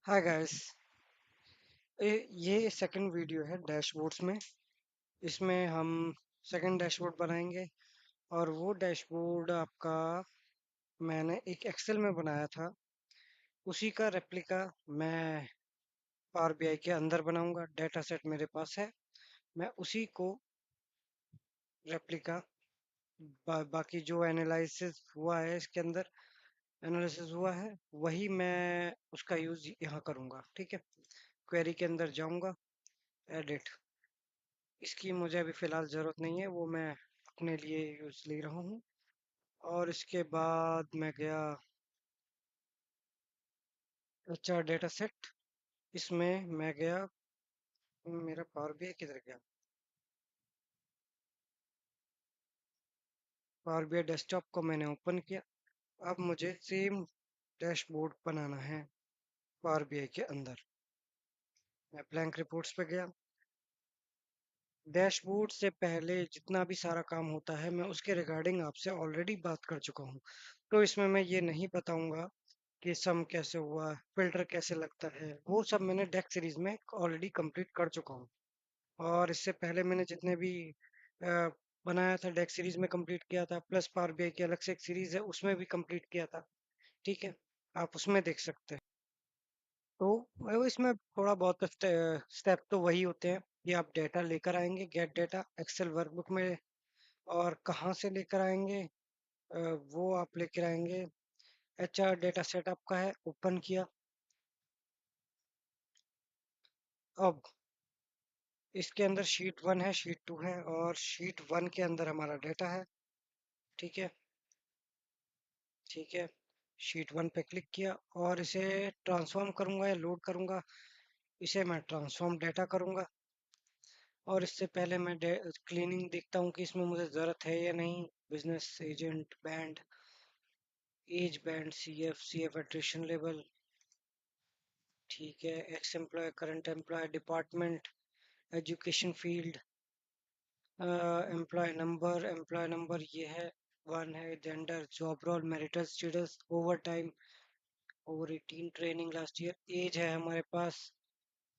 Hi guys. ये second video है dashboards में। इसमें हम सेकंड डैशबोर्ड बनाएंगे और वो डैशबोर्ड आपका मैंने एक एक्सेल में बनाया था। उसी का रेप्लिका मैं पावर बीआई के अंदर बनाऊंगा। डेटा सेट मेरे पास है, मैं उसी को रेप्लिका बाकी जो एनालिसिस हुआ है इसके अंदर एनालिसिस हुआ है वही मैं उसका यूज यहाँ करूँगा। ठीक है, क्वेरी के अंदर जाऊँगा, एडिट। इसकी मुझे अभी फ़िलहाल ज़रूरत नहीं है, वो मैं अपने लिए यूज़ ले रहा हूँ। और इसके बाद मैं गया अच्छा डेटा सेट। इसमें मैं गया, मेरा पावर बीआई किधर गया? पावर बीआई डेस्कटॉप को मैंने ओपन किया। अब मुझे सेम डैशबोर्ड बनाना है पावर बीआई के अंदर। मैं ब्लैंक रिपोर्ट्स पे गया। डैशबोर्ड से पहले जितना भी सारा काम होता है मैं उसके रिगार्डिंग आपसे ऑलरेडी बात कर चुका हूँ। तो इसमें मैं ये नहीं बताऊंगा कि सम कैसे हुआ, फिल्टर कैसे लगता है, वो सब मैंने डेक सीरीज में ऑलरेडी कंप्लीट कर चुका हूँ। और इससे पहले मैंने जितने भी अ, बनाया था डेक सीरीज में कंप्लीट किया था, प्लस पावर बीआई की अलग से एक सीरीज है उसमें भी कंप्लीट किया था। ठीक है, आप उसमें देख सकते हैं। तो वो इसमें थोड़ा बहुत स्टेप तो वही होते हैं कि आप डेटा लेकर आएंगे, गेट डेटा एक्सेल वर्कबुक में। और कहाँ से लेकर आएंगे? वो आप लेकर आएंगे, एचआर डेटा सेट आपका है, ओपन किया। अब इसके अंदर शीट 1 है, शीट 2 है, और शीट 1 के अंदर हमारा डेटा है। ठीक है, ठीक है। शीट 1 पे क्लिक किया और इसे ट्रांसफॉर्म करूंगा या लोड करूंगा। इसे मैं ट्रांसफॉर्म डेटा करूंगा। और इससे पहले मैं क्लीनिंग देखता हूँ कि इसमें मुझे ज़रूरत है या नहीं। Business agent band, age band, C F attrition level. ठीक है, X employ, current employ, department, education field, employ number ये है, 1 है। Gender, job role, marital status, over time, over 18, training last year, age है हमारे पास,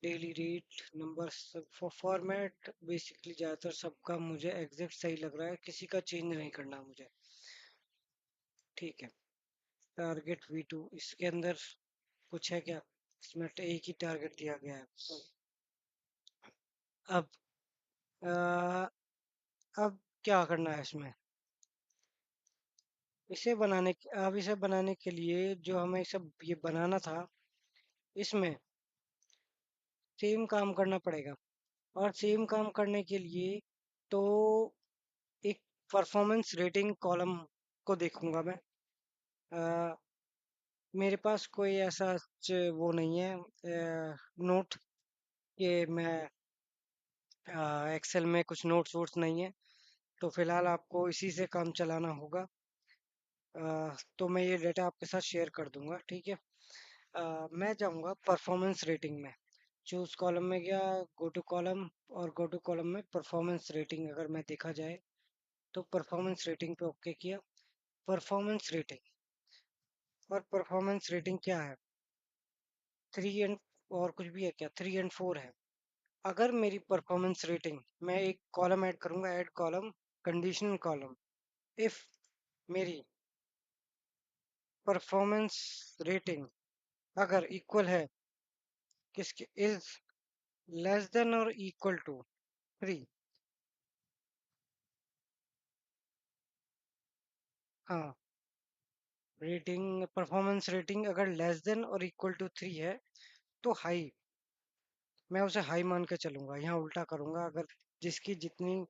डेली रेट, नंबर। सब format basically ज़्यादातर सबका मुझे एग्जैक्ट सही लग रहा है, किसी का चेंज नहीं करना मुझे। ठीक है, टारगेट V2 इसके अंदर कुछ है क्या? इसमें तो एक ही टारगेट दिया गया है। अब अ, अब क्या करना है इसमें? अब इसे बनाने के लिए जो हमें सब ये बनाना था, इसमें सेम काम करना पड़ेगा। और सेम काम करने के लिए तो एक परफॉर्मेंस रेटिंग कॉलम को देखूंगा मैं। अ, मेरे पास कोई ऐसा वो नहीं है नोट कि मैं एक्सेल में कुछ नोट्स वोट्स नहीं है। तो फिलहाल आपको इसी से काम चलाना होगा। तो मैं ये डेटा आपके साथ शेयर कर दूंगा। ठीक है, मैं जाऊंगा परफॉर्मेंस रेटिंग में। चूज कॉलम में गया, गो टू कॉलम, और गो टू कॉलम में परफॉर्मेंस रेटिंग अगर मैं देखा जाए तो परफॉर्मेंस रेटिंग पे ओके किया। परफॉर्मेंस रेटिंग, और परफॉर्मेंस रेटिंग क्या है? 3 एंड, और कुछ भी है क्या? 3 और 4 है। अगर मेरी परफॉर्मेंस रेटिंग, मैं एक कॉलम ऐड करूंगा, add column, conditional column. If मेरी परफॉर्मेंस रेटिंग अगर इक्वल है किसके, इज लेस देन और इक्वल टू 3। हाँ, रेटिंग, परफॉर्मेंस रेटिंग अगर लेस देन और इक्वल टू 3 है तो हाई, मैं उसे हाई मान के चलूंगा। यहाँ उल्टा करूंगा, अगर जिसकी जितनी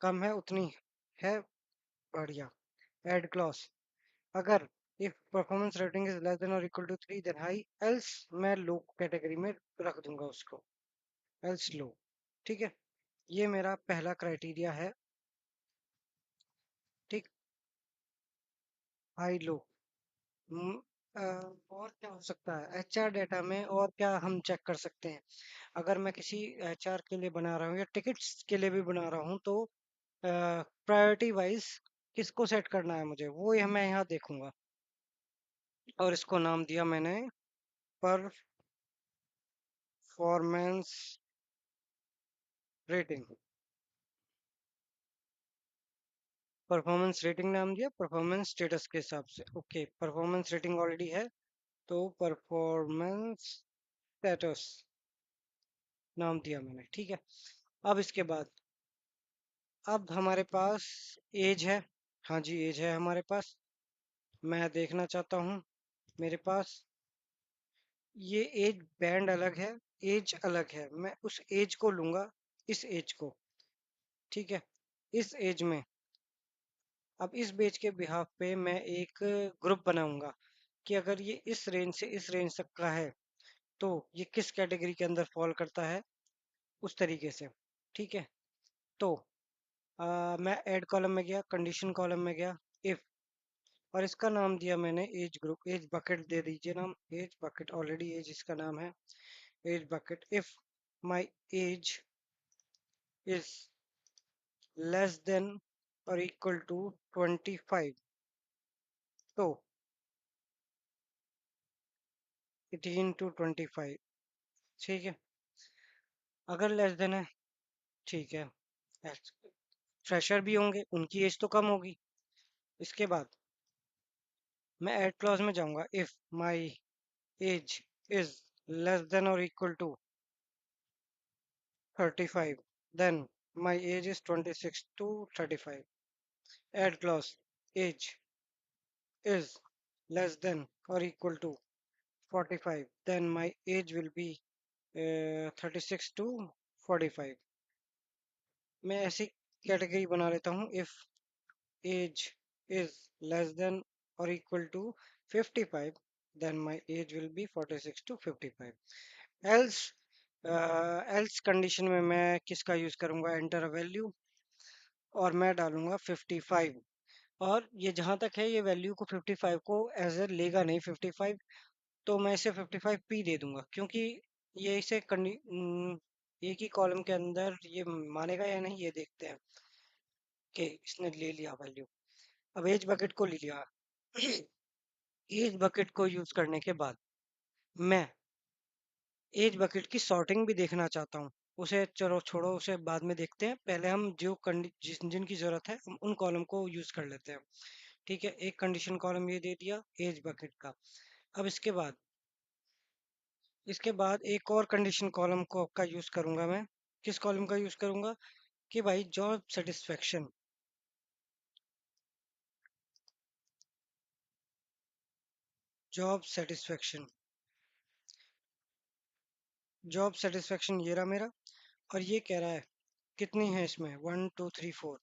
कम है उतनी है बढ़िया। ऐड क्लॉज, अगर if performance rating is less than और equal to 3 then high, else मैं लो कैटेगरी में रख दूंगा उसको, एल्स लो। ठीक है, ये मेरा पहला क्राइटेरिया है। ठीक, हाई लो। हम्म, और क्या हो सकता है एचआर डेटा में? और क्या हम चेक कर सकते हैं? अगर मैं किसी एचआर के लिए बना रहा हूँ या टिकट्स के लिए भी बना रहा हूँ तो प्रायोरिटी वाइज किसको सेट करना है मुझे, वो मैं यहाँ देखूंगा। और इसको नाम दिया मैंने परफॉर्मेंस रेटिंग। परफॉर्मेंस रेटिंग नाम दिया परफॉर्मेंस स्टेटस के हिसाब से। ओके, परफॉर्मेंस रेटिंग ऑलरेडी है, तो परफॉर्मेंस स्टेटस नाम दिया मैंने, ठीक है। अब इसके बाद, अब हमारे पास एज है। हाँ जी, एज है हमारे पास। मैं देखना चाहता हूँ मेरे पास ये एज बैंड अलग है, एज अलग है। मैं उस एज को लूंगा, इस एज को, ठीक है। इस एज में, अब इस बेच के बिहाफ पे मैं एक ग्रुप बनाऊंगा कि अगर ये इस रेंज से इस रेंज तक का है तो ये किस कैटेगरी के अंदर फॉल करता है, उस तरीके से, ठीक है। तो मैं ऐड कॉलम में गया, कंडीशन कॉलम में गया, इफ, और इसका नाम दिया मैंने एज ग्रुप, एज बकेट दे दीजिए नाम, एज बकेट, ऑलरेडी एज इसका नाम है, age bucket. If my age is less than और इक्वल टू 25, तो 18 to 25, ठीक है। अगर लेस देन है, ठीक है, फ्रेशर भी होंगे, उनकी एज तो कम होगी। इसके बाद मैं ऐड क्लॉज में जाऊंगा, if my age is less than और equal to 35, then my age is 26 to 35। Add clause, age is less than or equal to 45, then my age will be 36 to 45। मैं ऐसी कैटेगरी बना लेता हूँ, if age is less than or equal to 55, then my age will be 46 to 55। else else condition में मैं किसका use करूंगा, enter a value, और मैं डालूंगा 55। और ये जहां तक है, ये वैल्यू को 55 को एज ए लेगा नहीं 55, तो मैं इसे 55p दे दूंगा, क्योंकि ये इसे एक ही कॉलम के अंदर ये मानेगा या नहीं, ये देखते हैं कि इसने ले लिया वैल्यू। अब एज बकेट को ले लिया। एज बकेट को यूज करने के बाद मैं एज बकेट की सॉर्टिंग भी देखना चाहता हूँ। उसे चलो छोड़ो, उसे बाद में देखते हैं, पहले हम जो जिनकी जरूरत है हम उन कॉलम को यूज कर लेते हैं, ठीक है। एक कंडीशन कॉलम ये दे दिया एज बकेट का। अब इसके बाद एक और कंडीशन कॉलम को का यूज करूंगा मैं। किस कॉलम का यूज करूंगा, कि भाई job satisfaction, job satisfaction, job satisfaction ये रहा मेरा। और ये कह रहा है कितनी है इसमें, 1 2 3 4,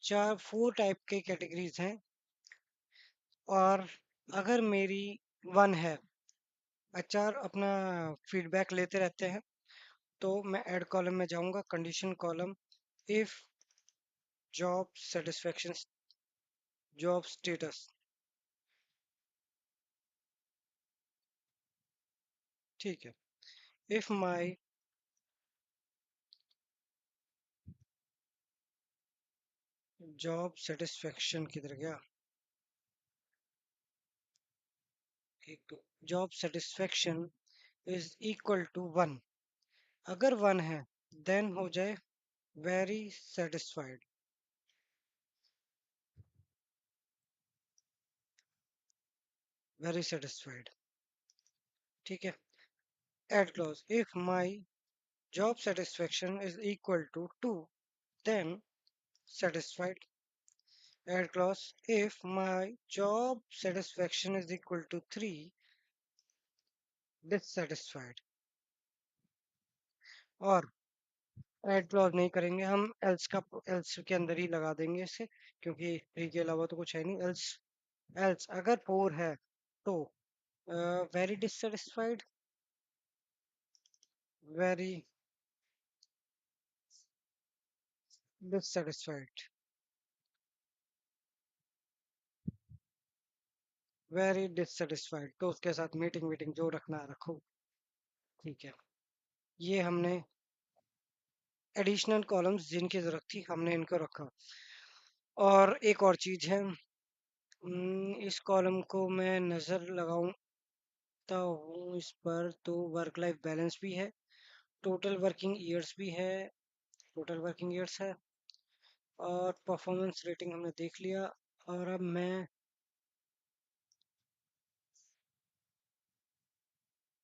चार 4 टाइप के कैटेगरीज हैं। और अगर मेरी 1 है, एचआर अपना फीडबैक लेते रहते हैं, तो मैं ऐड कॉलम में जाऊंगा, condition column, if job satisfaction, job status, ठीक है। इफ माई जॉब सेटिस्फेक्शन किधर गया, एक तो job satisfaction is equal to 1, अगर 1 है देन हो जाए वेरी सेटिस्फाइड, वेरी सेटिस्फाइड, ठीक है। Add clause, if my job satisfaction is equal to 2, then satisfied। Add clause, if my job satisfaction is equal to 3, dissatisfied। और add clause नहीं करेंगे हम, एल्स का, एल्स के अंदर ही लगा देंगे इसे, क्योंकि 3 के अलावा तो कुछ है नहीं। एल्स, एल्स अगर 4 है तो very dissatisfied, very dissatisfied, very dissatisfied, तो उसके साथ मीटिंग वीटिंग जो रखना है रखो, ठीक है। ये हमने एडिशनल कॉलम्स जिनकी जरूरत थी हमने इनको रखा। और एक और चीज है, इस कॉलम को मैं नजर लगाऊं करता हूँ इस पर तो वर्क लाइफ बैलेंस भी है, टोटल वर्किंग ईयर्स भी है, टोटल वर्किंग ईयर्स है, और परफॉर्मेंस रेटिंग हमने देख लिया। और अब मैं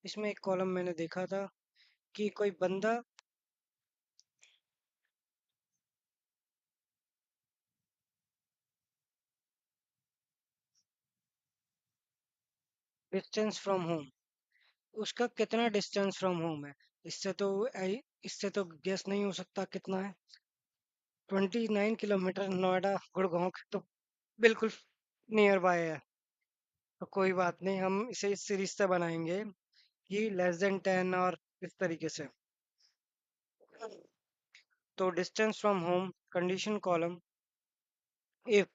इसमें एक कॉलम मैंने देखा था कि कोई बंदा डिस्टेंस फ्रॉम होम, उसका कितना डिस्टेंस फ्रॉम होम है। इससे तो इससे तो गेस नहीं हो सकता कितना है। 29 किलोमीटर, नोएडा गुड़गांव के तो बिल्कुल नियर बाय है। तो कोई बात नहीं, हम इसे इस सीरीज से बनाएंगे कि लेस देन 10 और इस तरीके से। तो distance from home condition column, if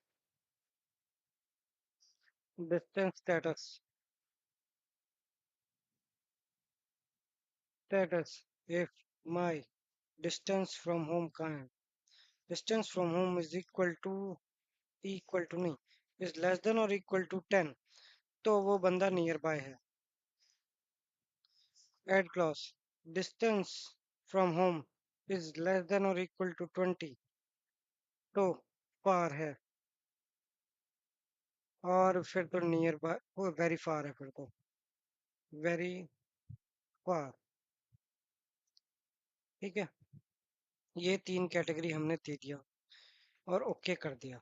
distance status if my distance from home का है, distance from home is equal to नहीं, इज लेस देन और इक्वल टू 10, तो वो बंदा नियर बाय है। Add clause, distance from home is less than और equal to 20, तो फार है। और फिर तो नियर बाय वो वेरी फार है, फिर तो वेरी फार। ठीक है, ये तीन कैटेगरी हमने दे दिया और ओके कर दिया।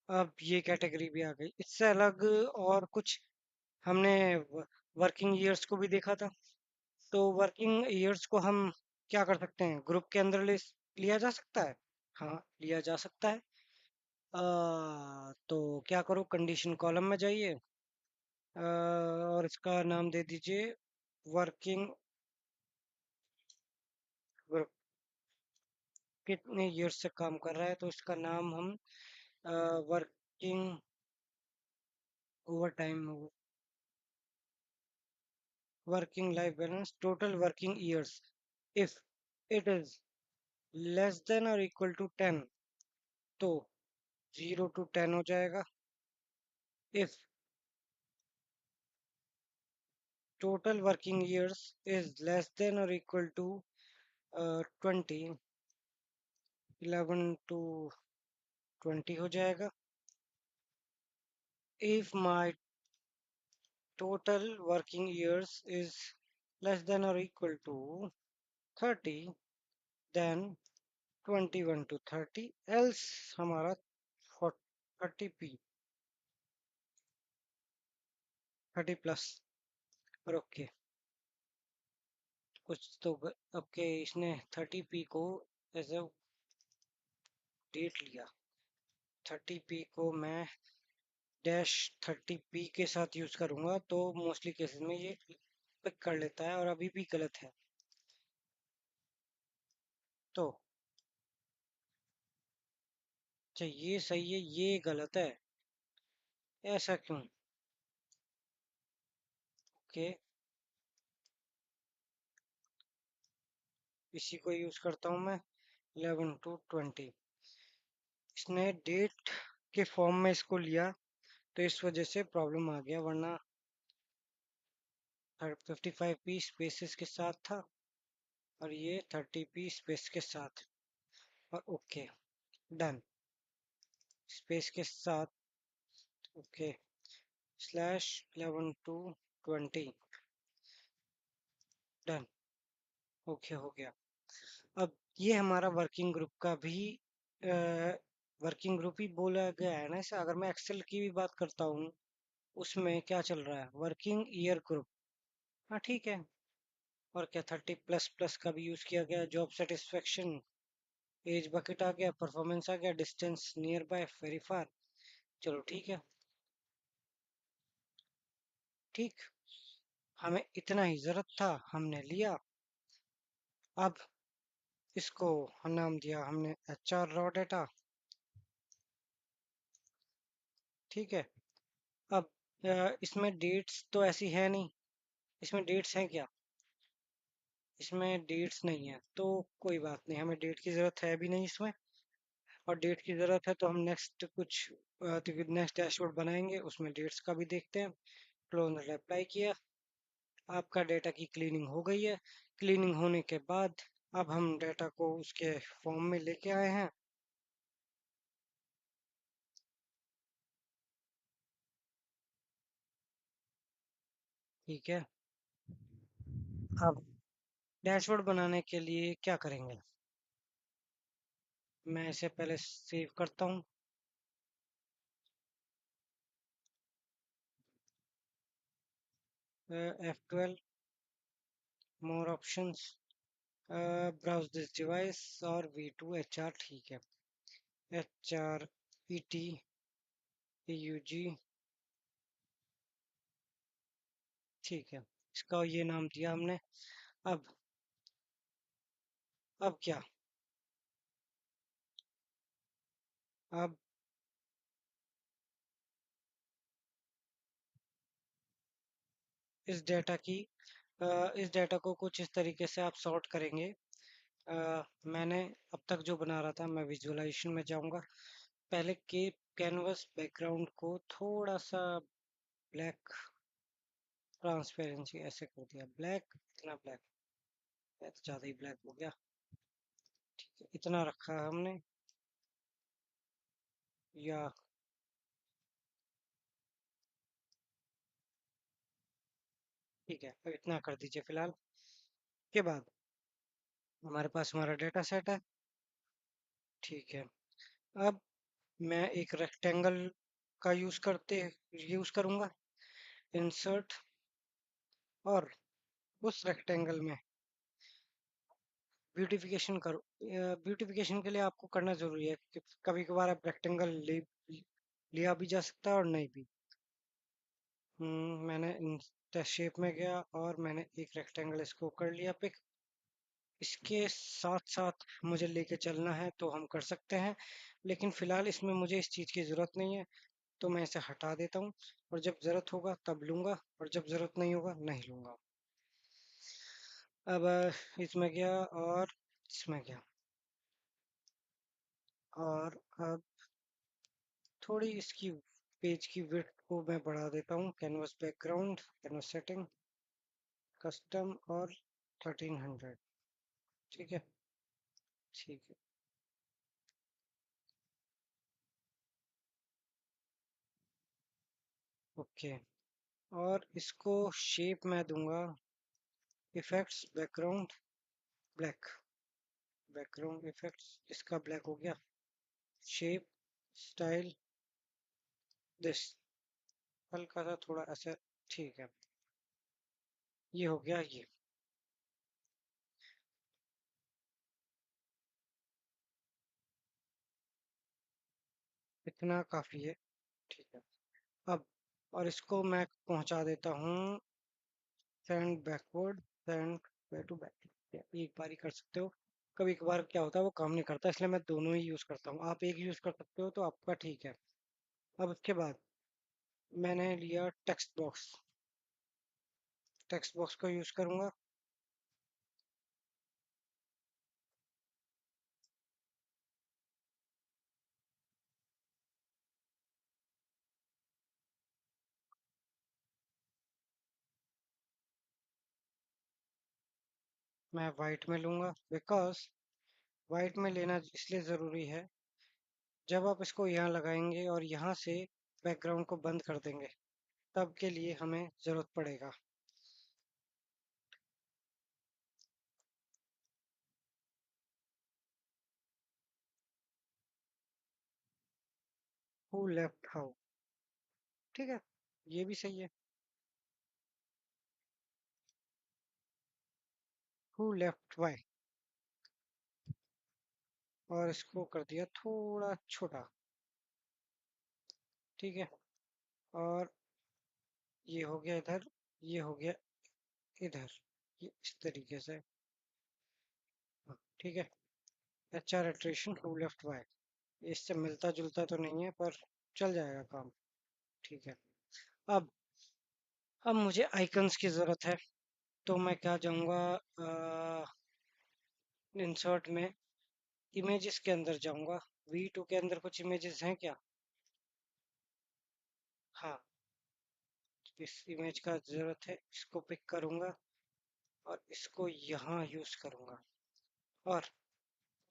अब ये कैटेगरी भी आ गई। इससे अलग और कुछ हमने वर्किंग ईयर्स को भी देखा था। तो वर्किंग ईयर्स को हम क्या कर सकते हैं, ग्रुप के अंदर लिया जा सकता है। हाँ, लिया जा सकता है। तो क्या करो, कंडीशन कॉलम में जाइए, और इसका नाम दे दीजिए वर्किंग ग्रुप। कितने ईयर्स से काम कर रहा है, तो इसका नाम हम working over time, working life balance, total working years, if it is less than और इक्वल टू 10, तो 0 to 10 हो जाएगा। If total working years is less than और इक्वल टू 20, 11 to 20 हो जाएगा। If my total working years is less than or equal to 30, then 21 to 30, else हमारा 30p, 30 plus. और okay, कुछ तो ओके, इसने 30p को एज अ डेट लिया। 30p को मैं डैश 30p के साथ यूज करूंगा तो मोस्टली केसेस में ये पिक कर लेता है, और अभी भी गलत है। तो अच्छा, ये सही है, ये गलत है, ऐसा क्यों? ओके, इसी को यूज करता हूँ मैं, 11 to 20। इसने डेट के फॉर्म में इसको लिया, तो इस वजह से प्रॉब्लम आ गया, वरना 55p स्पेसेस के साथ था, और ये 30p स्पेस के साथ। और ओके, डन, स्पेस के साथ, ओके, /11 to 20, डन, ओके हो गया। अब ये हमारा वर्किंग ग्रुप का भी वर्किंग ग्रुप ही बोला गया है ना इसे। अगर मैं एक्सेल की भी बात करता हूँ, उसमें क्या चल रहा है, वर्किंग ईयर ग्रुप। हाँ ठीक है, और क्या 30++ का भी यूज किया गया, जॉब सेटिस्फेक्शन, एज बकेट आ गया, परफॉर्मेंस आ गया, distance near by, very far. चलो ठीक है, ठीक, हमें इतना ही जरूरत था, हमने लिया। अब इसको नाम दिया हमने HR रॉ डेटा। ठीक है, अब इसमें डेट्स तो ऐसी है नहीं, इसमें डेट्स हैं क्या? इसमें डेट्स नहीं है, तो कोई बात नहीं, हमें डेट की जरूरत है भी नहीं इसमें। और डेट की ज़रूरत है तो हम नेक्स्ट डैशबोर्ड बनाएंगे, उसमें डेट्स का भी देखते हैं। क्लोज अप्लाई किया, आपका डेटा की क्लीनिंग हो गई है। क्लीनिंग होने के बाद अब हम डेटा को उसके फॉर्म में लेके आए हैं। ठीक है। अब डैशबोर्ड बनाने के लिए क्या करेंगे? मैं इसे पहले सेव करता हूँ। F12, more options, browse this device और V2 HR। ठीक है। HRET PUG। ठीक है, इसका ये नाम दिया हमने। अब अब क्या? अब इस डेटा की इस डेटा को कुछ इस तरीके से आप सॉर्ट करेंगे। मैंने अब तक जो बना रहा था, मैं विजुअलाइजेशन में जाऊंगा। पहले के कैनवस बैकग्राउंड को थोड़ा सा ब्लैक, ट्रांसपेरेंसी ऐसे कर दिया ब्लैक, इतना ब्लैक, तो ज़्यादा ही ब्लैक हो गया। ठीक है, इतना रखा है हमने। या ठीक है, अब इतना कर दीजिए फिलहाल। के बाद हमारे पास हमारा डेटा सेट है। ठीक है। अब मैं एक रेक्टेंगल का यूज करूंगा। इंसर्ट, और उस रेक्टेंगल में ब्यूटिफिकेशन करो। ब्यूटिफिकेशन के लिए आपको करना जरूरी है कि कभी कभार आप रेक्टेंगल लिया भी जा सकता है और नहीं भी। मैंने इन शेप में गया और मैंने एक रेक्टेंगल इसको कर लिया पिक। इसके साथ साथ मुझे लेके चलना है तो हम कर सकते हैं, लेकिन फिलहाल इसमें मुझे इस चीज़ की ज़रूरत नहीं है, तो मैं इसे हटा देता हूँ। और जब ज़रूरत होगा तब लूँगा, और जब ज़रूरत नहीं होगा नहीं लूँगा। अब इसमें गया और इसमें गया, और अब थोड़ी इसकी पेज की विड्थ को मैं बढ़ा देता हूँ। Canvas background, canvas setting, custom, और 1300। ठीक है। ठीक है। ओके। और इसको शेप मैं दूंगा effects background black. Background effects, इसका ब्लैक हो गया। शेप स्टाइल दिस, हल्का सा थोड़ा ऐसा। ठीक है, ये हो गया ये। इतना काफी है। ठीक है। अब और इसको मैं पहुंचा देता हूँ send backward, send way to back. एक बार ही कर सकते हो, कभी कभार क्या होता है वो काम नहीं करता, इसलिए मैं दोनों ही यूज करता हूँ। आप एक यूज कर सकते हो तो आपका ठीक है। अब इसके बाद मैंने लिया टेक्स्ट बॉक्स। टेक्स्ट बॉक्स को यूज करूंगा। मैं वाइट में लूंगा, बिकॉज वाइट में लेना इसलिए ज़रूरी है, जब आप इसको यहाँ लगाएंगे और यहाँ से बैकग्राउंड को बंद कर देंगे तब के लिए हमें ज़रूरत पड़ेगा। Who left how. ठीक है, ये भी सही है। हु लेफ्ट वाई, और इसको कर दिया थोड़ा छोटा। ठीक है। और ये हो गया इधर, ये हो गया इधर, ये इस तरीके से। हाँ, ठीक है। HR attrition who left why, इससे मिलता जुलता तो नहीं है पर चल जाएगा काम। ठीक है। अब अब मुझे आइकन्स की ज़रूरत है, तो मैं क्या जाऊँगा, इंसर्ट में इमेजेस के अंदर जाऊँगा। V2 के अंदर कुछ इमेजेस हैं क्या? हाँ, इस इमेज का ज़रूरत है, इसको पिक करूँगा और इसको यहाँ यूज़ करूँगा। और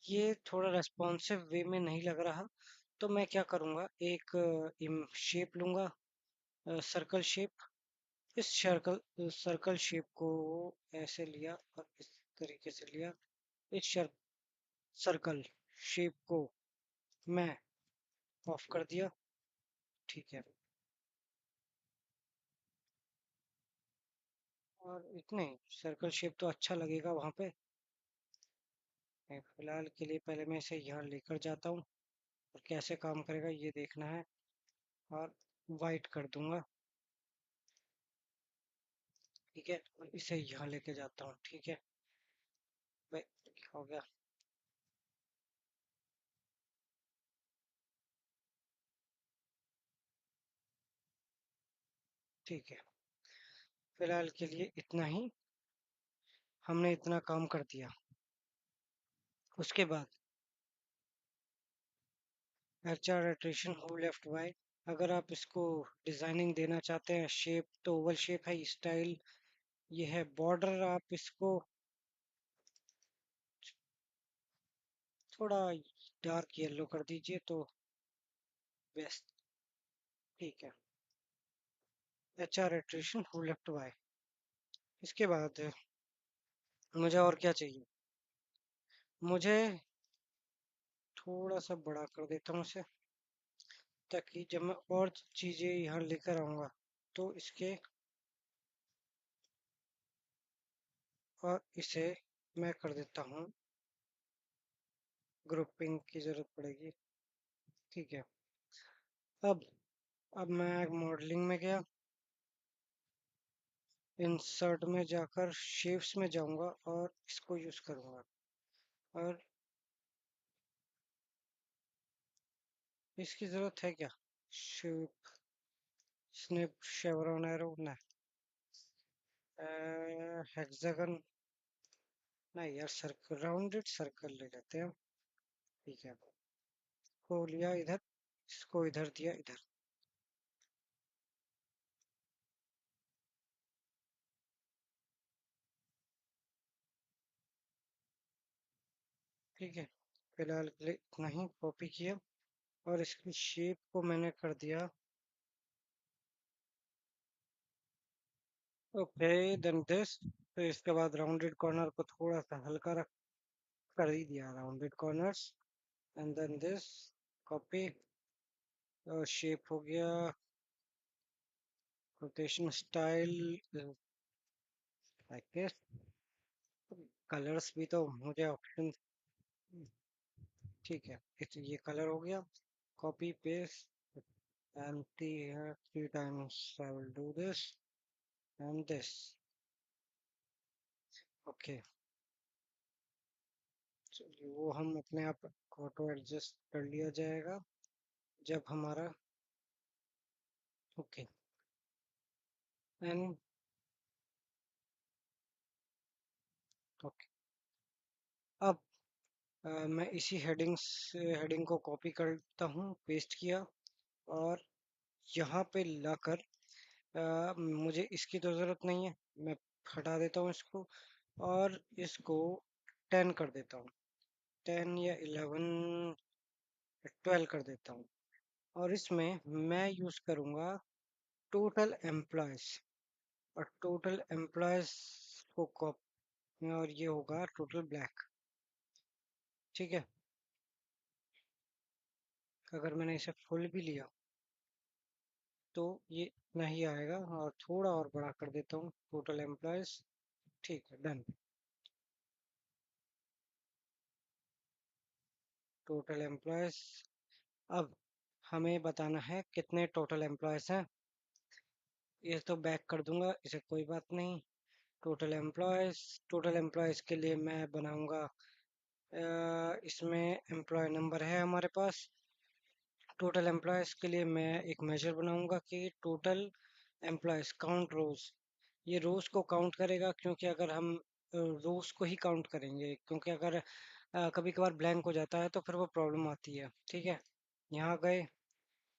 ये थोड़ा रेस्पॉन्सिव वे में नहीं लग रहा, तो मैं क्या करूँगा, एक शेप लूँगा, सर्कल शेप। इस सर्कल सर्कल शेप को ऐसे लिया और इस तरीके से लिया। इस सर्कल शेप को मैं ऑफ कर दिया। ठीक है, और इतने सर्कल शेप तो अच्छा लगेगा वहां पे। फिलहाल के लिए पहले मैं इसे यहाँ लेकर जाता हूँ और कैसे काम करेगा ये देखना है। और वाइट कर दूंगा। ठीक है, और इसे यहाँ लेके जाता हूँ। ठीक है भाई, हो गया। ठीक है, फिलहाल के लिए इतना ही। हमने इतना काम कर दिया। उसके बाद एचआर एट्रिशन हो लेफ्ट वाई। अगर आप इसको डिजाइनिंग देना चाहते हैं, शेप तो ओवल शेप है, स्टाइल ये है। बॉर्डर आप इसको थोड़ा डार्क येलो कर दीजिए तो बेस्ट। ठीक है, एचआर एट्रिशन हो लेफ्ट वाई। इसके बाद मुझे और क्या चाहिए? मुझे थोड़ा सा बड़ा कर देता हूँ इसे, ताकि जब मैं और चीजें यहाँ लेकर आऊंगा तो इसके, और इसे मैं कर देता हूँ, ग्रुपिंग की जरूरत पड़ेगी। ठीक है, अब अब मैं मॉडलिंग में गया, इंसर्ट में जाकर शेप्स में जाऊंगा और इसको यूज करूंगा। और इसकी जरूरत है क्या? शेप, स्निप, शेवरॉन एरो ना, हेक्सागन नहीं यार, सर्कल, राउंडेड सर्कल ले लेते हैं। ठीक है, को लिया इधर, इसको इधर दिया इधर। ठीक है, फिलहाल के लिए इतना ही कॉपी किया और इसकी शेप को मैंने कर दिया। Okay, then this. तो इसके बाद राउंडेड कॉर्नर को थोड़ा सा हल्का रख कर ही दिया, rounded corners. And then this, copy, और शेप हो गया, rotation style like this. Colours भी तो मुझे ऑप्शन, ठीक है, ये कलर हो गया। Copy paste, empty here 3 times. I will do this and this. Okay, चलिए वो हम अपने आप ऑटो एडजस्ट कर लिया जाएगा जब हमारा। ओके, एंड ओके, अब मैं इसी हेडिंग को कॉपी करता हूँ, पेस्ट किया, और यहाँ पे लाकर मुझे इसकी तो ज़रूरत नहीं है, मैं हटा देता हूँ इसको और इसको 10 कर देता हूँ। 10 या 11, 12 कर देता हूँ। और इसमें मैं यूज करूंगा टोटल एम्प्लॉयज, और टोटल एम्प्लॉयज को कॉपी, और ये होगा टोटल ब्लैक। ठीक है, अगर मैंने इसे फुल भी लिया तो ये इतना ही आएगा, और थोड़ा और बड़ा कर देता हूँ टोटल एम्प्लॉयज। ठीक है, डन। टोटल एम्प्लॉयज, अब हमें बताना है कितने टोटल एम्प्लॉयज हैं। ये तो बैक कर दूंगा, इसे कोई बात नहीं। टोटल एम्प्लॉयज, टोटल एम्प्लॉयज के लिए मैं बनाऊंगा, इसमें एम्प्लॉय नंबर है हमारे पास। टोटल एम्प्लॉयज के लिए मैं एक मेजर बनाऊंगा कि टोटल एम्प्लॉयज काउंट रोज। ये रोज को काउंट करेगा, क्योंकि अगर हम रोज को ही काउंट करेंगे, क्योंकि अगर कभी कभार ब्लैंक हो जाता है तो फिर वो प्रॉब्लम आती है। ठीक है, यहाँ गए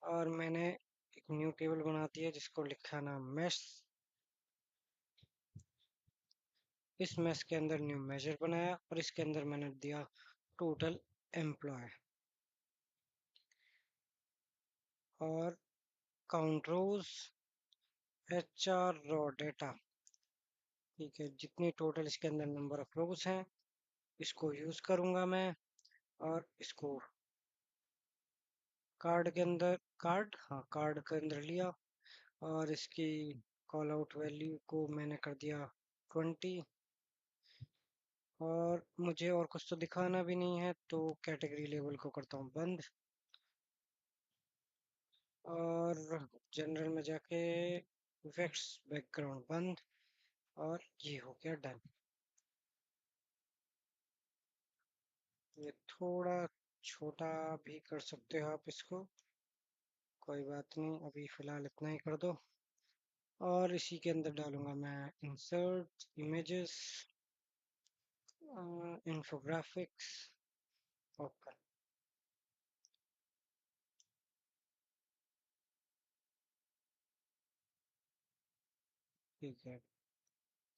और मैंने एक न्यू टेबल बना दिया जिसको लिखा नाम मेश। इस मेश के अंदर न्यू मेजर बनाया और इसके अंदर मैंने दिया टोटल एम्प्लॉय और काउंट रोज एच आर रॉ डेटा। ठीक है, जितनी टोटल इसके अंदर नंबर ऑफ रोज हैं इसको यूज करूंगा मैं। और इसको कार्ड के अंदर, कार्ड, हाँ कार्ड के अंदर लिया और इसकी कॉल आउट वैल्यू को मैंने कर दिया 20। और मुझे और कुछ तो दिखाना भी नहीं है तो कैटेगरी लेबल को करता हूँ बंद। और जनरल में जाके इफेक्ट्स बैकग्राउंड बंद। और ये हो गया डन। ये थोड़ा छोटा भी कर सकते हो आप इसको, कोई बात नहीं, अभी फिलहाल इतना ही कर दो। और इसी के अंदर डालूंगा मैं इंसर्ट इमेजेस, इंफोग्राफिक्स ओपन। ठीक है,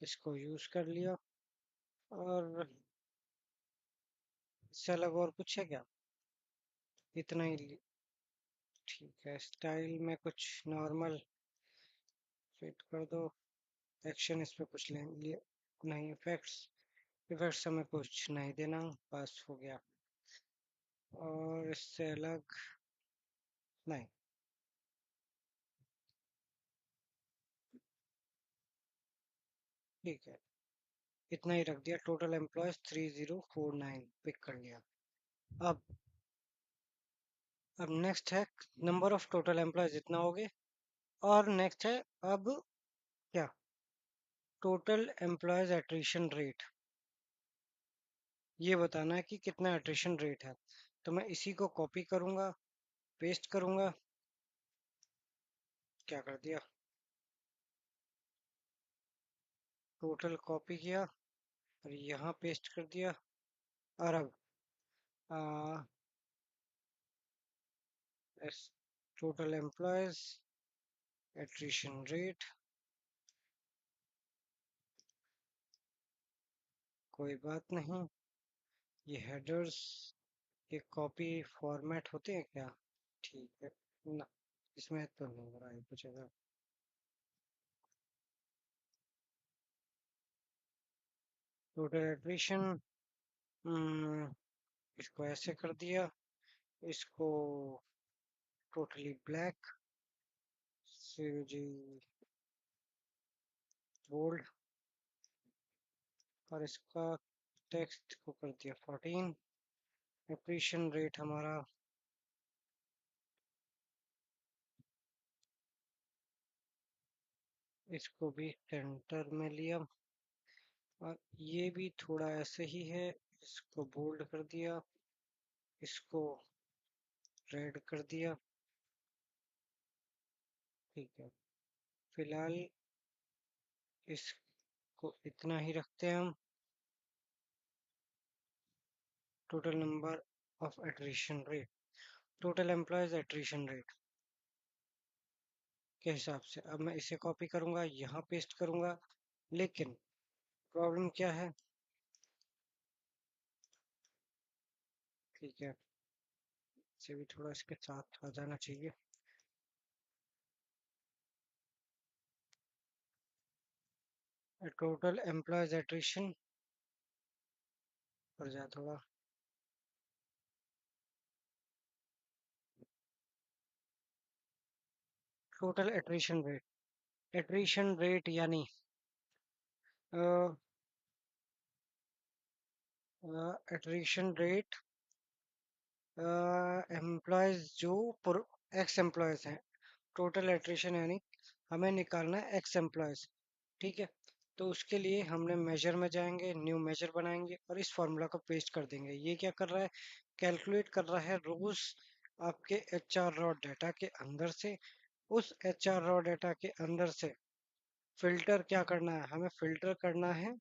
इसको यूज कर लिया। और इससे अलग और कुछ है क्या? इतना ही ठीक है, स्टाइल में कुछ नॉर्मल फिट कर दो। एक्शन इस पे कुछ ले नहीं, इफेक्ट्स, इफेक्ट्स हमें कुछ नहीं देना, बस हो गया। और इससे अलग नहीं। ठीक है, इतना ही रख दिया। टोटल एम्प्लॉयज 3049 पिक कर लिया। अब अब नेक्स्ट है नंबर ऑफ टोटल एम्प्लॉयज इतना हो गए। और नेक्स्ट है अब क्या, टोटल एम्प्लॉयज एट्रिशन रेट। ये बताना है कि कितना एट्रिशन रेट है। तो मैं इसी को कॉपी करूंगा, पेस्ट करूंगा। क्या कर दिया, टोटल कॉपी किया और यहाँ पेस्ट कर दिया। और अब टोटल एम्प्लॉयज एट्रिशन रेट, कोई बात नहीं। ये हेडर्स, ये कॉपी फॉर्मेट होते हैं क्या? ठीक है ना, इसमें तो नहीं हो रहा है कुछ ऐसा। टोटल एट्रिशन, इसको ऐसे कर दिया, इसको टोटली ब्लैक, जी बोल्ड। और इसका टेक्स्ट को कर दिया 14। एप्रीशिएशन रेट हमारा इसको भी सेंटर में लिया। और ये भी थोड़ा ऐसे ही है, इसको बोल्ड कर दिया, इसको रेड कर दिया। ठीक है, फिलहाल इसको इतना ही रखते हैं हम। Total number of attrition rate, total employees attrition rate के हिसाब से अब मैं इसे कॉपी करूंगा, यहाँ पेस्ट करूंगा। लेकिन प्रॉब्लम क्या है, ठीक है, इसे भी थोड़ा इसके साथ आ जाना चाहिए। टोटल एम्प्लॉयज एट्रिशन पर जा थोड़ा। टोटल एट्रिशन रेट यानी एट्रिशन रेट एम्प्लॉयज जो एक्स एम्प्लॉयज हैं। टोटल एट्रिशन यानी हमें निकालना है एक्स एम्प्लॉयज। ठीक है, तो उसके लिए हमने मेजर में जाएंगे, न्यू मेजर बनाएंगे और इस फॉर्मूला को पेस्ट कर देंगे। ये क्या कर रहा है, कैलकुलेट कर रहा है रोज आपके एच आर रॉ डेटा के अंदर से। उस एच आर रॉ डेटा के अंदर से फिल्टर क्या करना है, हमें फिल्टर करना है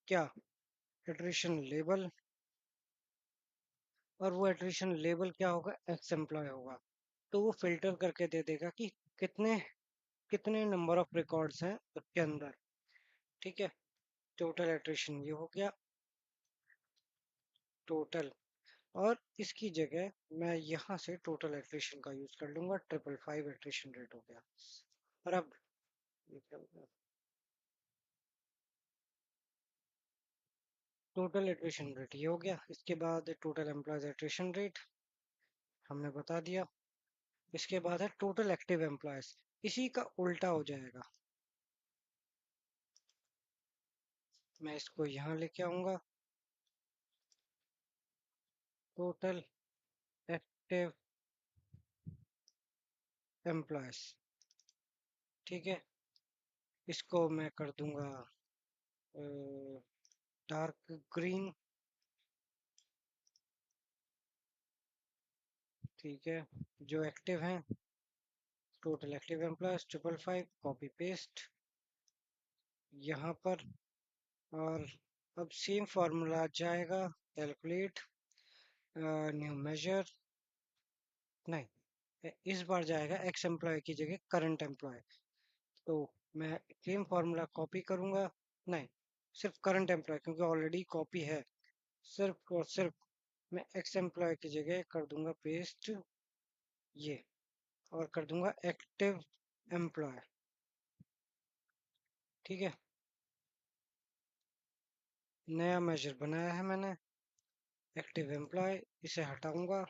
क्या, एट्रिशन लेबल। और वो एट्रिशन लेबल क्या होगा, एक्स एम्प्लॉय होगा। तो वो फिल्टर करके दे देगा कि कितने कितने नंबर ऑफ रिकॉर्ड्स हैं उसके अंदर। ठीक है, टोटल एट्रिशन ये हो गया टोटल। और इसकी जगह मैं यहाँ से टोटल एट्रिशन का यूज कर लूंगा, 555 एट्रिशन रेट हो गया। और अब ये क्या हो गया, टोटल एट्रिशन रेट ये हो गया। इसके बाद टोटल एम्प्लॉयज एट्रिशन रेट हमने बता दिया। इसके बाद है टोटल एक्टिव एम्प्लॉयज, इसी का उल्टा हो जाएगा। मैं इसको यहाँ लेके आऊंगा, टोटल एक्टिव एम्प्लॉयज। ठीक है, इसको मैं कर दूंगा डार्क ग्रीन। ठीक है, जो एक्टिव हैं, total active employees 555, copy paste यहाँ पर। और अब सेम फार्मूला जाएगा, कैलकुलेट न्यू मेजर, नहीं इस बार जाएगा एक्स एम्प्लॉय की जगह करंट एम्प्लॉय। तो मैं सेम फार्मूला कॉपी करूंगा, नहीं सिर्फ करंट एम्प्लॉय क्योंकि ऑलरेडी कॉपी है। सिर्फ और सिर्फ मैं एक्स एम्प्लॉय की जगह कर दूंगा पेस्ट ये, और कर दूंगा एक्टिव एम्प्लॉय। ठीक है, नया मेजर बनाया है मैंने, एक्टिव एम्प्लॉय, इसे हटाऊंगा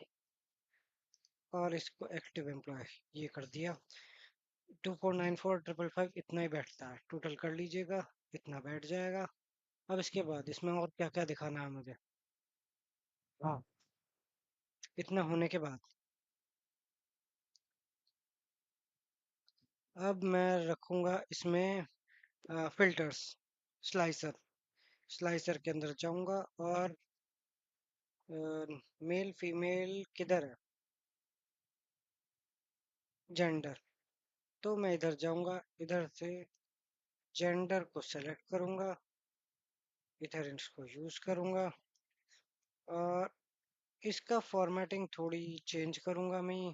और इसको एक्टिव एम्प्लॉय ये कर दिया। 2494 555 इतना ही बैठता है, टोटल कर लीजिएगा, इतना बैठ जाएगा। अब इसके बाद इसमें और क्या क्या दिखाना है मुझे। हाँ, इतना होने के बाद अब मैं रखूंगा इसमें फिल्टर्स, स्लाइसर। स्लाइसर के अंदर जाऊंगा और मेल फीमेल किधर है, जेंडर। तो मैं इधर जाऊंगा, इधर से जेंडर को सेलेक्ट करूंगा, इधर इसको यूज करूंगा और इसका फॉर्मेटिंग थोड़ी चेंज करूंगा मैं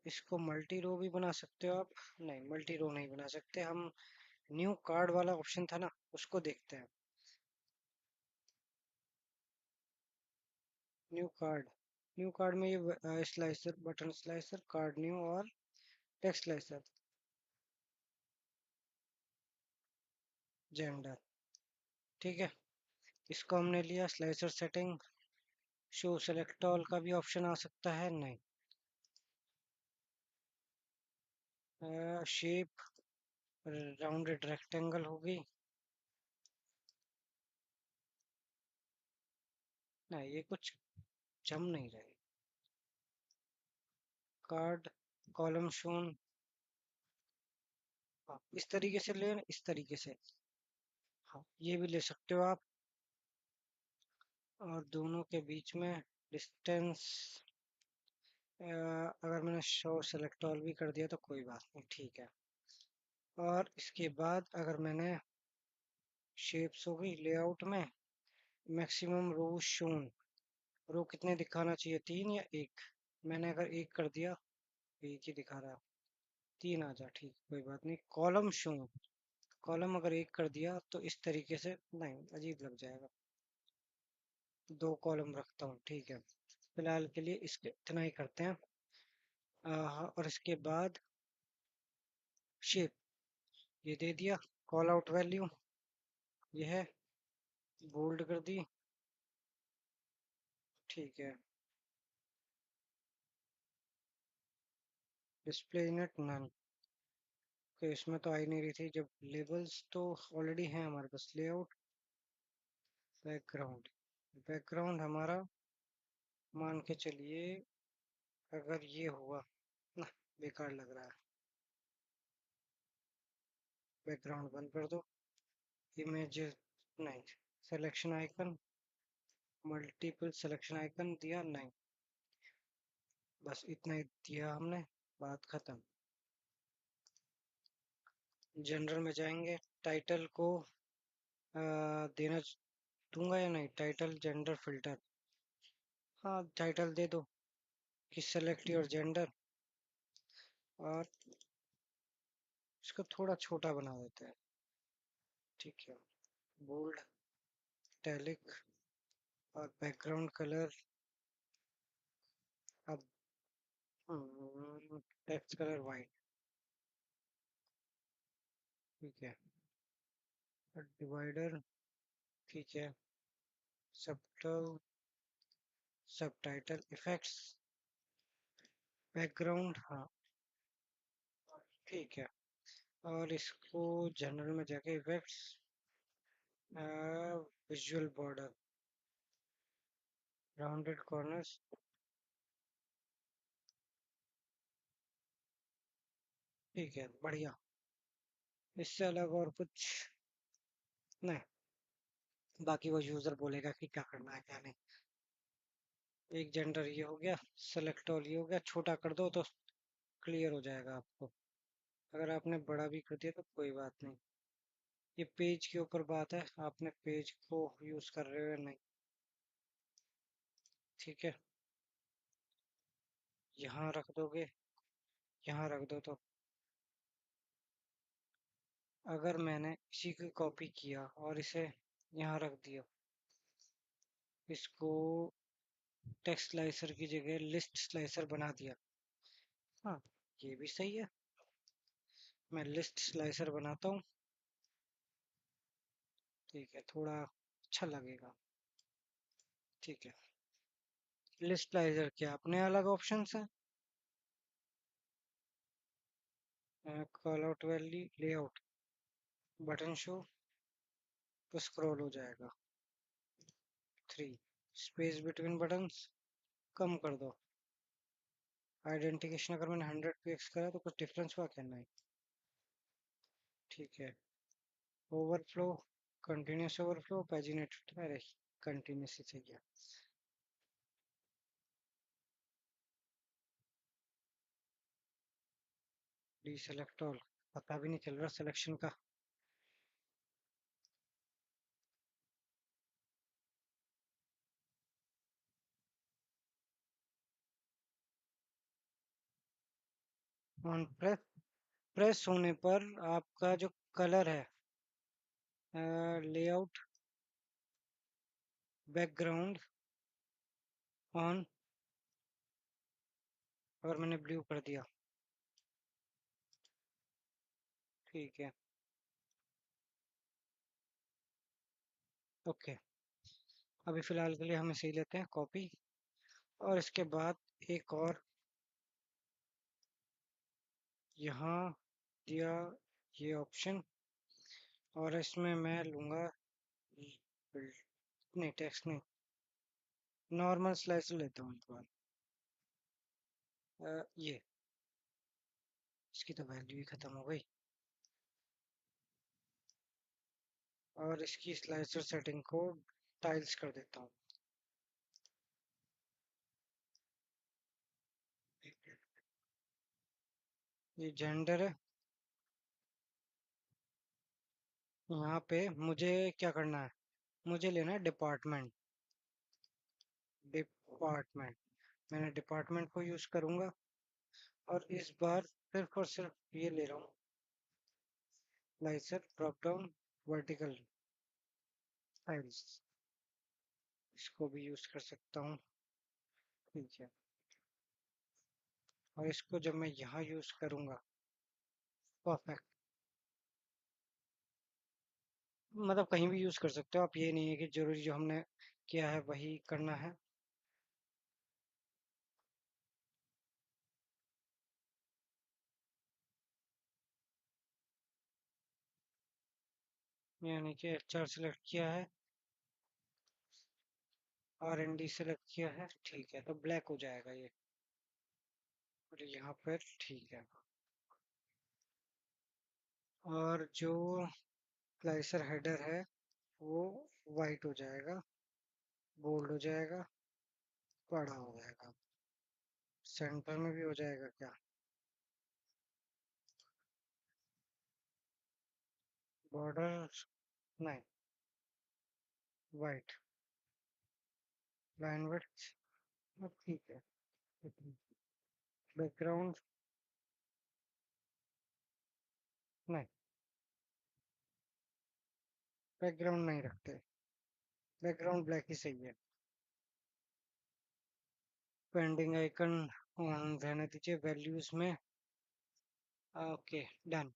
इसको मल्टी रो भी बना सकते हो आप, नहीं मल्टी रो नहीं बना सकते हम। न्यू कार्ड वाला ऑप्शन था ना, उसको देखते हैं। न्यू कार्ड, न्यू कार्ड में ये slicer, button slicer, card new और टेक्स्ट स्लाइसर, जेंडर। ठीक है, इसको हमने लिया। Slicer setting, show select all का भी ऑप्शन आ सकता है, नहीं। शेप राउंडेड रेक्टेंगल होगी, नहीं ये कुछ जम नहीं रहे। कार्ड कॉलम शोन, इस तरीके से ले, इस तरीके से, हाँ ये भी ले सकते हो आप। और दोनों के बीच में डिस्टेंस, अगर मैंने शो सेलेक्ट ऑल भी कर दिया तो कोई बात नहीं, ठीक है। और इसके बाद अगर मैंने शेप्स हो गई लेआउट में, मैक्सिमम रो शोन, रो कितने दिखाना चाहिए, 3 या 1। मैंने अगर 1 कर दिया, 1 ही दिखा रहा, 3 आ जा, ठीक कोई बात नहीं। कॉलम शोन, कॉलम अगर 1 कर दिया तो इस तरीके से, नहीं अजीब लग जाएगा, 2 कॉलम रखता हूँ, ठीक है। फिलहाल के लिए इसके इतना ही करते हैं। और इसके बाद शेप ये दे दिया, कॉल आउट वैल्यू ये है, बोल्ड कर दी, ठीक है। डिस्प्ले यूनिट नन, तो इसमें तो आ ही नहीं रही थी जब लेबल्स तो ऑलरेडी हैं हमारे पास। लेआउट, बैकग्राउंड, बैकग्राउंड हमारा मान के चलिए, अगर ये हुआ ना, बेकार लग रहा है, बैकग्राउंड बंद कर दो। इमेज, नहीं, selection icon, multiple selection icon दिया, नहीं बस इतना ही दिया हमने, बात खत्म। जनरल में जाएंगे, टाइटल को देना, दूंगा या नहीं? Title gender filter. हाँ, टाइटल दे दो कि सेलेक्ट योर जेंडर। और इसको थोड़ा छोटा बना देते हैं। ठीक है। बोल्ड, टैलिक, और बैकग्राउंड कलर। अब टेक्स्ट कलर वाइट। ठीक है। डिवाइडर। ठीक है। Subtle, subtitle effects, background. हाँ, ठीक है। और इसको जनरल में जाके effects, visual border, rounded corners. ठीक है, बढ़िया। इससे अलग और कुछ नहीं। बाकी वो यूजर बोलेगा कि क्या करना है क्या नहीं। एक जेंडर ये हो गया, सेलेक्ट ऑल ये हो गया। छोटा कर दो तो क्लियर हो जाएगा आपको। अगर आपने बड़ा भी कर दिया तो कोई बात नहीं। ये पेज के ऊपर बात है, आपने पेज को यूज कर रहे हो या नहीं। ठीक है। यहाँ रख दोगे, यहाँ रख दो तो। अगर मैंने इसी की कॉपी किया और इसे यहाँ रख दिया, इसको टेक्स्ट स्लाइसर की जगह लिस्ट स्लाइसर बना दिया। हाँ, ये भी सही है। मैं लिस्ट स्लाइसर बनाता हूँ। ठीक है, थोड़ा अच्छा लगेगा। ठीक है। लिस्ट स्लाइसर के अपने अलग ऑप्शंस हैं। Call out value, layout, button show, तो स्क्रॉल हो जाएगा। 3, स्पेस बिटवीन बटन्स कम कर दो। आइडेंटिफिकेशन अगर मैंने 100 px करा तो कुछ डिफरेंस हुआ क्या? नहीं। ठीक है। ओवरफ्लो, कंटिन्यूस ओवरफ्लो, पैजिनेटेड, अरे कंटिन्यूस ही चाहिए। डीसेलेक्ट ऑल, पता भी नहीं चल रहा सिलेक्शन का। ऑन प्रेस, प्रेस होने पर आपका जो कलर है, लेआउट, बैकग्राउंड ऑन, अगर मैंने ब्लू कर दिया। ठीक है। ओके। अभी फिलहाल के लिए हम इसे ही लेते हैं कॉपी। और इसके बाद एक और यहाँ दिया, ये ऑप्शन। और इसमें मैं लूंगा, नहीं टेक्स्ट नहीं, नॉर्मल स्लाइसर लेता हूँ एक बार। ये, इसकी तो वैल्यू ही खत्म हो गई। और इसकी स्लाइसर सेटिंग को टाइल्स कर देता हूँ। ये जेंडर है। यहाँ पे मुझे क्या करना है? मुझे लेना है डिपार्टमेंट। डिपार्टमेंट, मैंने डिपार्टमेंट को यूज करूंगा। और इस बार सिर्फ और सिर्फ ये ले रहा हूँ, slicer drop down, vertical tiles. इसको भी यूज कर सकता हूँ। ठीक है। और इसको जब मैं यहाँ यूज करूंगा, परफेक्ट। मतलब कहीं भी यूज कर सकते हो आप, ये नहीं है कि जरूरी जो हमने किया है वही करना है। यानी कि एचआर सेलेक्ट किया है, R&D सेलेक्ट किया है। ठीक है, तो ब्लैक हो जाएगा ये। और यहाँ पर ठीक है। और जो स्लाइसर हेडर है वो वाइट हो जाएगा, बोल्ड हो जाएगा, बड़ा हो जाएगा। सेंटर में भी हो जाएगा क्या? बॉर्डर नहीं, वाइट लाइन विड्थ। अब ठीक है। बैकग्राउंड नहीं, बैकग्राउंड नहीं रखते, बैकग्राउंड ब्लैक ही सही है। पेंडिंग आइकन ऑन रहने दीजिए वैल्यूज में। Okay, done.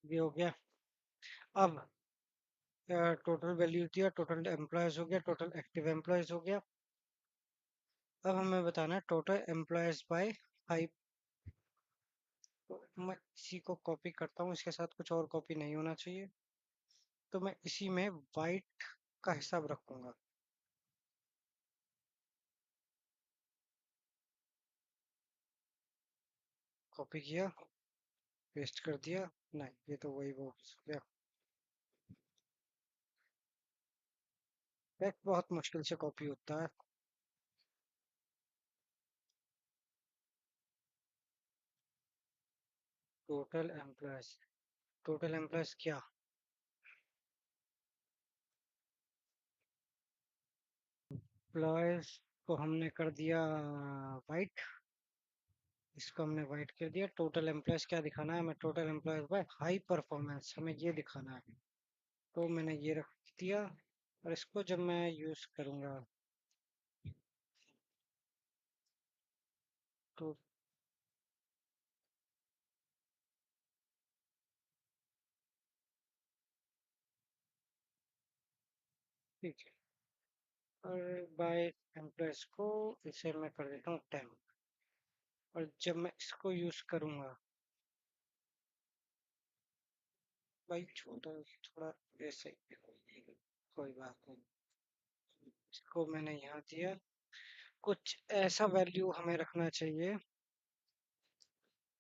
ये हो गया। अब टोटल वैल्यू दिया, टोटल एम्प्लॉयज हो गया, टोटल एक्टिव एम्प्लॉयज हो गया। अब हमें बताना है टोटल एम्प्लॉयज बाय 5। मैं इसी को कॉपी करता हूँ, इसके साथ कुछ और कॉपी नहीं होना चाहिए। तो मैं इसी में वाइट का हिसाब रखूंगा। कॉपी किया, पेस्ट कर दिया। नहीं, ये तो वही वो हो गया। एक बहुत मुश्किल से कॉपी होता है। टोटल एम्प्लॉयज, टोटल एम्प्लॉयज क्या, एम्प्लॉयज को हमने कर दिया वाइट, इसको हमने वाइट कर दिया। टोटल एम्प्लॉयज क्या दिखाना है हमें, total employees by high performance, हमें ये दिखाना है। तो मैंने ये रख दिया। और इसको जब मैं यूज करूंगा तो ठीक है। और बाय एम्प्लॉयज को इसे मैं कर देता हूँ 10। और जब मैं इसको यूज करूंगा, भाई छोटा थोड़ा ऐसे, कोई बात नहीं। इसको मैंने यहाँ दिया। कुछ ऐसा वैल्यू हमें रखना चाहिए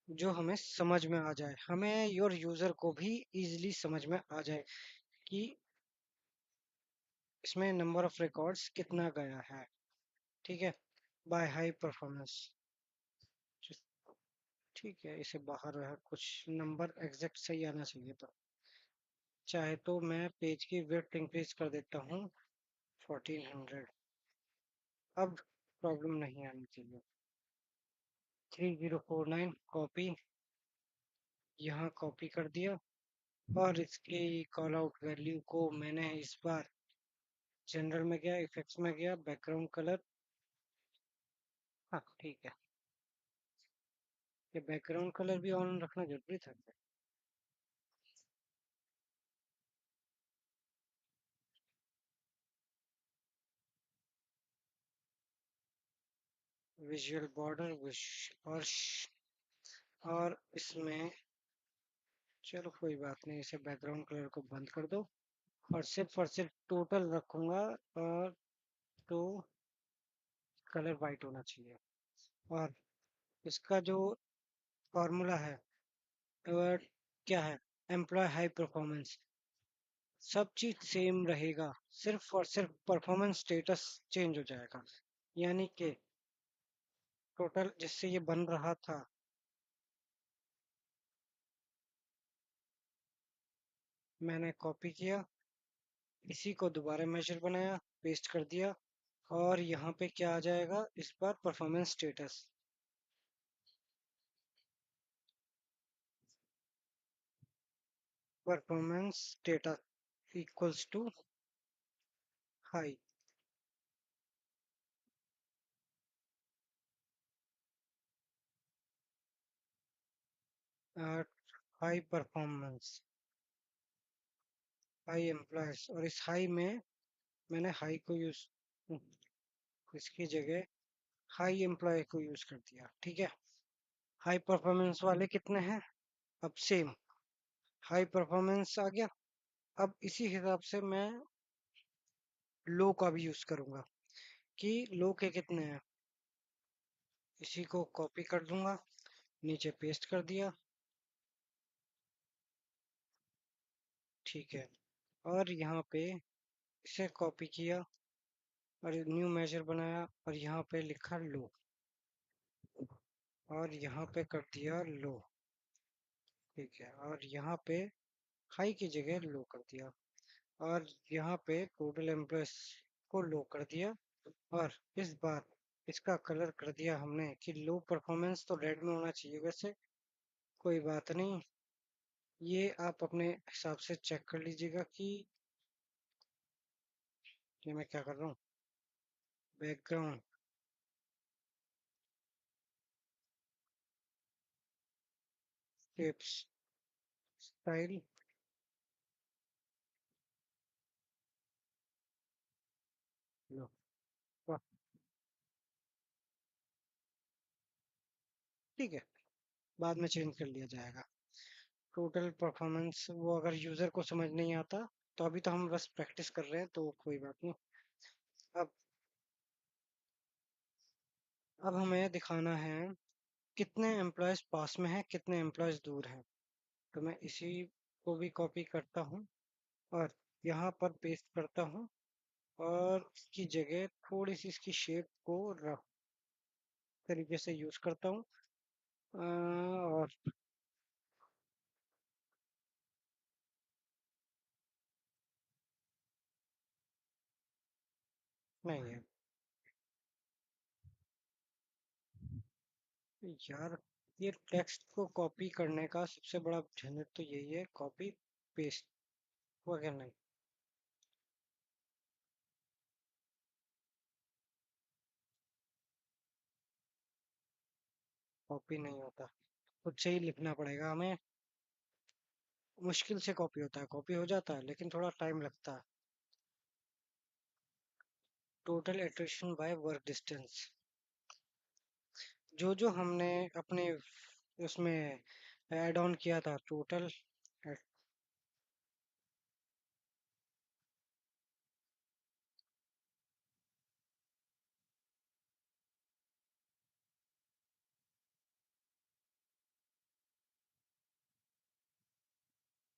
जो हमें समझ में आ जाए, हमें और यूजर को भी इजीली समझ में आ जाए कि इसमें नंबर ऑफ रिकॉर्ड्स कितना गया है। ठीक है, बाय हाई परफॉर्मेंस। ठीक है, इसे बाहर रहा, कुछ नंबर एग्जैक्ट सही आना चाहिए। तो चाहे तो मैं पेज की विड्थ इंक्रीज कर देता हूँ 1400। अब प्रॉब्लम नहीं आनी चाहिए। 3049 कॉपी, यहाँ कॉपी कर दिया। और इसकी कॉल आउट वैल्यू को मैंने इस बार जनरल में गया, इफेक्ट्स में गया, बैकग्राउंड कलर। हाँ ठीक है, ये बैकग्राउंड कलर भी ऑन रखना जरूरी था। विजुअल बॉर्डर और इसमें चलो कोई बात नहीं, इसे बैकग्राउंड कलर को बंद कर दो। और सिर्फ टोटल रखूंगा। और तो कलर वाइट होना चाहिए। और इसका जो फॉर्मूला है और क्या है, एम्प्लॉय हाई परफॉर्मेंस, सब चीज सेम रहेगा। सिर्फ और सिर्फ परफॉर्मेंस स्टेटस चेंज हो जाएगा। यानी कि टोटल जिससे ये बन रहा था, मैंने कॉपी किया, इसी को दोबारा मेजर बनाया, पेस्ट कर दिया। और यहाँ पे क्या आ जाएगा इस बार, performance status. Performance status equals to high. High performance, high employees. और इस हाई में मैंने हाई को यूज, इसकी जगह हाई एम्प्लॉय को यूज कर दिया। ठीक है, हाई परफॉर्मेंस वाले कितने हैं, अब सेम हाई परफॉर्मेंस आ गया। अब इसी हिसाब से मैं लो का भी यूज करूंगा कि लो के कितने हैं। इसी को कॉपी कर दूंगा, नीचे पेस्ट कर दिया। ठीक है, और यहाँ पे इसे कॉपी किया और न्यू मेजर बनाया और यहाँ पे लिखा लो। और यहाँ पे कर दिया लो। ठीक है, और यहाँ पे हाई की जगह लो कर दिया। और यहाँ पे टोटल एम्प्लॉयज को लो कर दिया। और इस बार इसका कलर कर दिया हमने कि लो परफॉर्मेंस तो रेड में होना चाहिए वैसे। कोई बात नहीं, ये आप अपने हिसाब से चेक कर लीजिएगा कि ये मैं क्या कर रहा हूँ। Background tips style. लो, वाह, ठीक है, बाद में चेंज कर लिया जाएगा। टोटल परफॉर्मेंस वो अगर यूजर को समझ नहीं आता तो अभी तो हम बस प्रैक्टिस कर रहे हैं, तो कोई बात नहीं। अब अब हमें दिखाना है कितने एम्प्लॉयज पास में हैं, कितने एम्प्लॉयज दूर हैं। तो मैं इसी को भी कॉपी करता हूँ और यहाँ पर पेस्ट करता हूँ। और इसकी जगह थोड़ी सी इसकी शेप को रफ तरीके से यूज करता हूँ। और नहीं है यार, ये टेक्स्ट को कॉपी करने का सबसे बड़ा झंझट तो यही है, कॉपी पेस्ट वगैरह नहीं। कॉपी नहीं होता, खुद से ही लिखना पड़ेगा हमें। मुश्किल से कॉपी होता है, कॉपी हो जाता है लेकिन थोड़ा टाइम लगता है। Total attrition by work distance, जो जो हमने अपने उसमें ऐड ऑन किया था टोटल।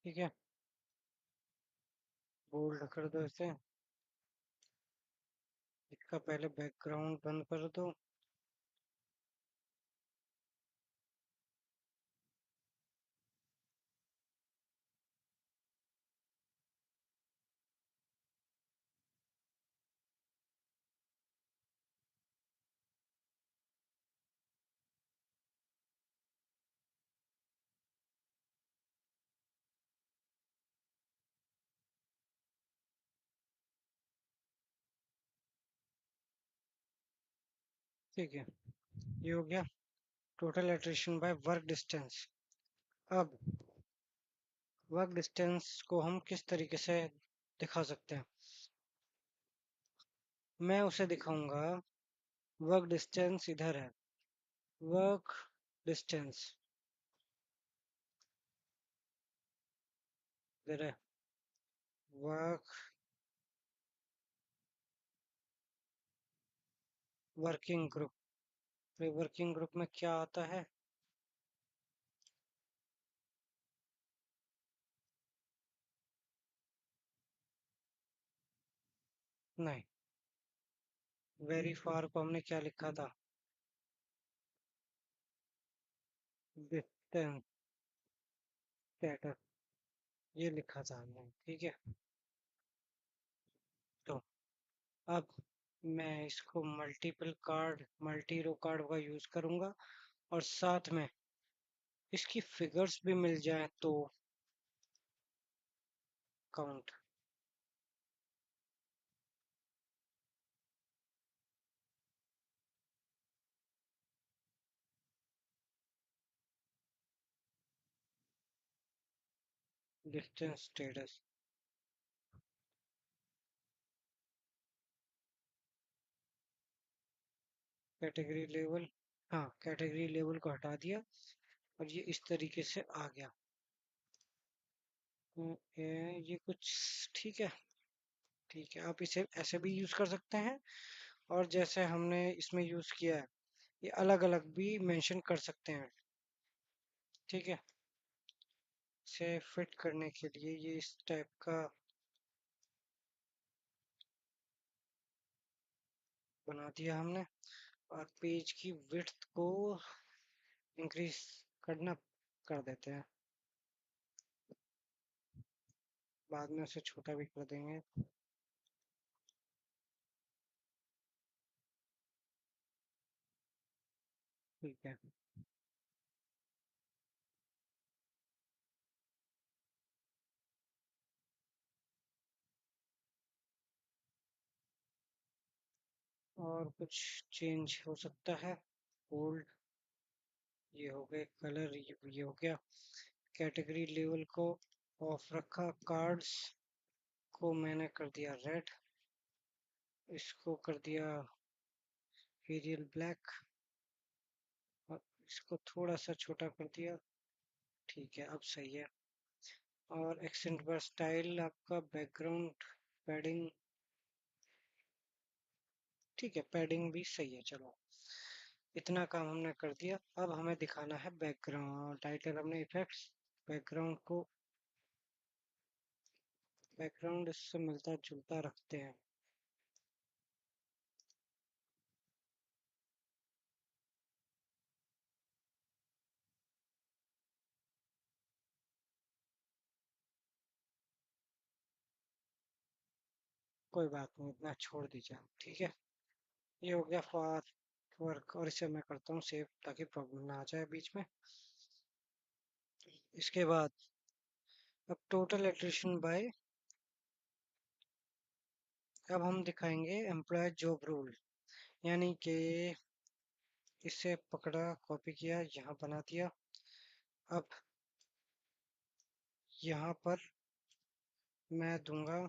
ठीक है, बोल्ड कर दो इसे। इसका पहले बैकग्राउंड बंद कर दो। ठीक है, ये हो गया total attrition by work distance. अब वर्क डिस्टेंस को हम किस तरीके से दिखा सकते हैं, मैं उसे दिखाऊंगा। वर्क डिस्टेंस इधर है, वर्क डिस्टेंस इधर है, work working group. Working group में क्या आता है? नहीं, वेरी फार को हमने क्या लिखा था? डिस्टेंस स्टेटस, ये लिखा था हमने, ठीक है। तो अब मैं इसको मल्टीपल कार्ड मल्टी रो कार्ड का यूज करूंगा और साथ में इसकी फिगर्स भी मिल जाए तो count. Distance status category level, हाँ कैटेगरी लेवल को हटा दिया और ये इस तरीके से आ गया। ये कुछ ठीक है। ठीक है, आप इसे ऐसे भी यूज कर सकते हैं और जैसे हमने इसमें यूज किया है ये अलग अलग भी मेंशन कर सकते हैं। ठीक है, इसे फिट करने के लिए ये इस टाइप का बना दिया हमने। और पेज की विड्थ को इंक्रीज करना कर देते हैं, बाद में उसे छोटा भी कर देंगे। ठीक है। और कुछ चेंज हो सकता है? बोल्ड, ये हो गए कलर, ये हो गया। कैटेगरी लेवल को ऑफ रखा, कार्ड्स को मैंने कर दिया रेड, इसको कर दिया एरियल ब्लैक, और इसको थोड़ा सा छोटा कर दिया। ठीक है, अब सही है। और एक्सेंट बार स्टाइल आपका बैकग्राउंड पैडिंग, ठीक है, पैडिंग भी सही है। चलो, इतना काम हमने कर दिया। अब हमें दिखाना है बैकग्राउंड। टाइटल हमने इफेक्ट्स, बैकग्राउंड को, बैकग्राउंड इससे मिलता जुलता रखते हैं। कोई बात नहीं, इतना छोड़ दीजिए आप, ठीक है। ये हो गया फॉर वर्क, और इसे मैं करता हूँ सेव, ताकि प्रॉब्लम ना आ जाए बीच में। इसके बाद अब टोटल एट्रिशन बाय, अब हम दिखाएंगे एम्प्लॉय जॉब रोल, यानी कि इसे पकड़ा, कॉपी किया, यहाँ बना दिया। अब यहाँ पर मैं दूंगा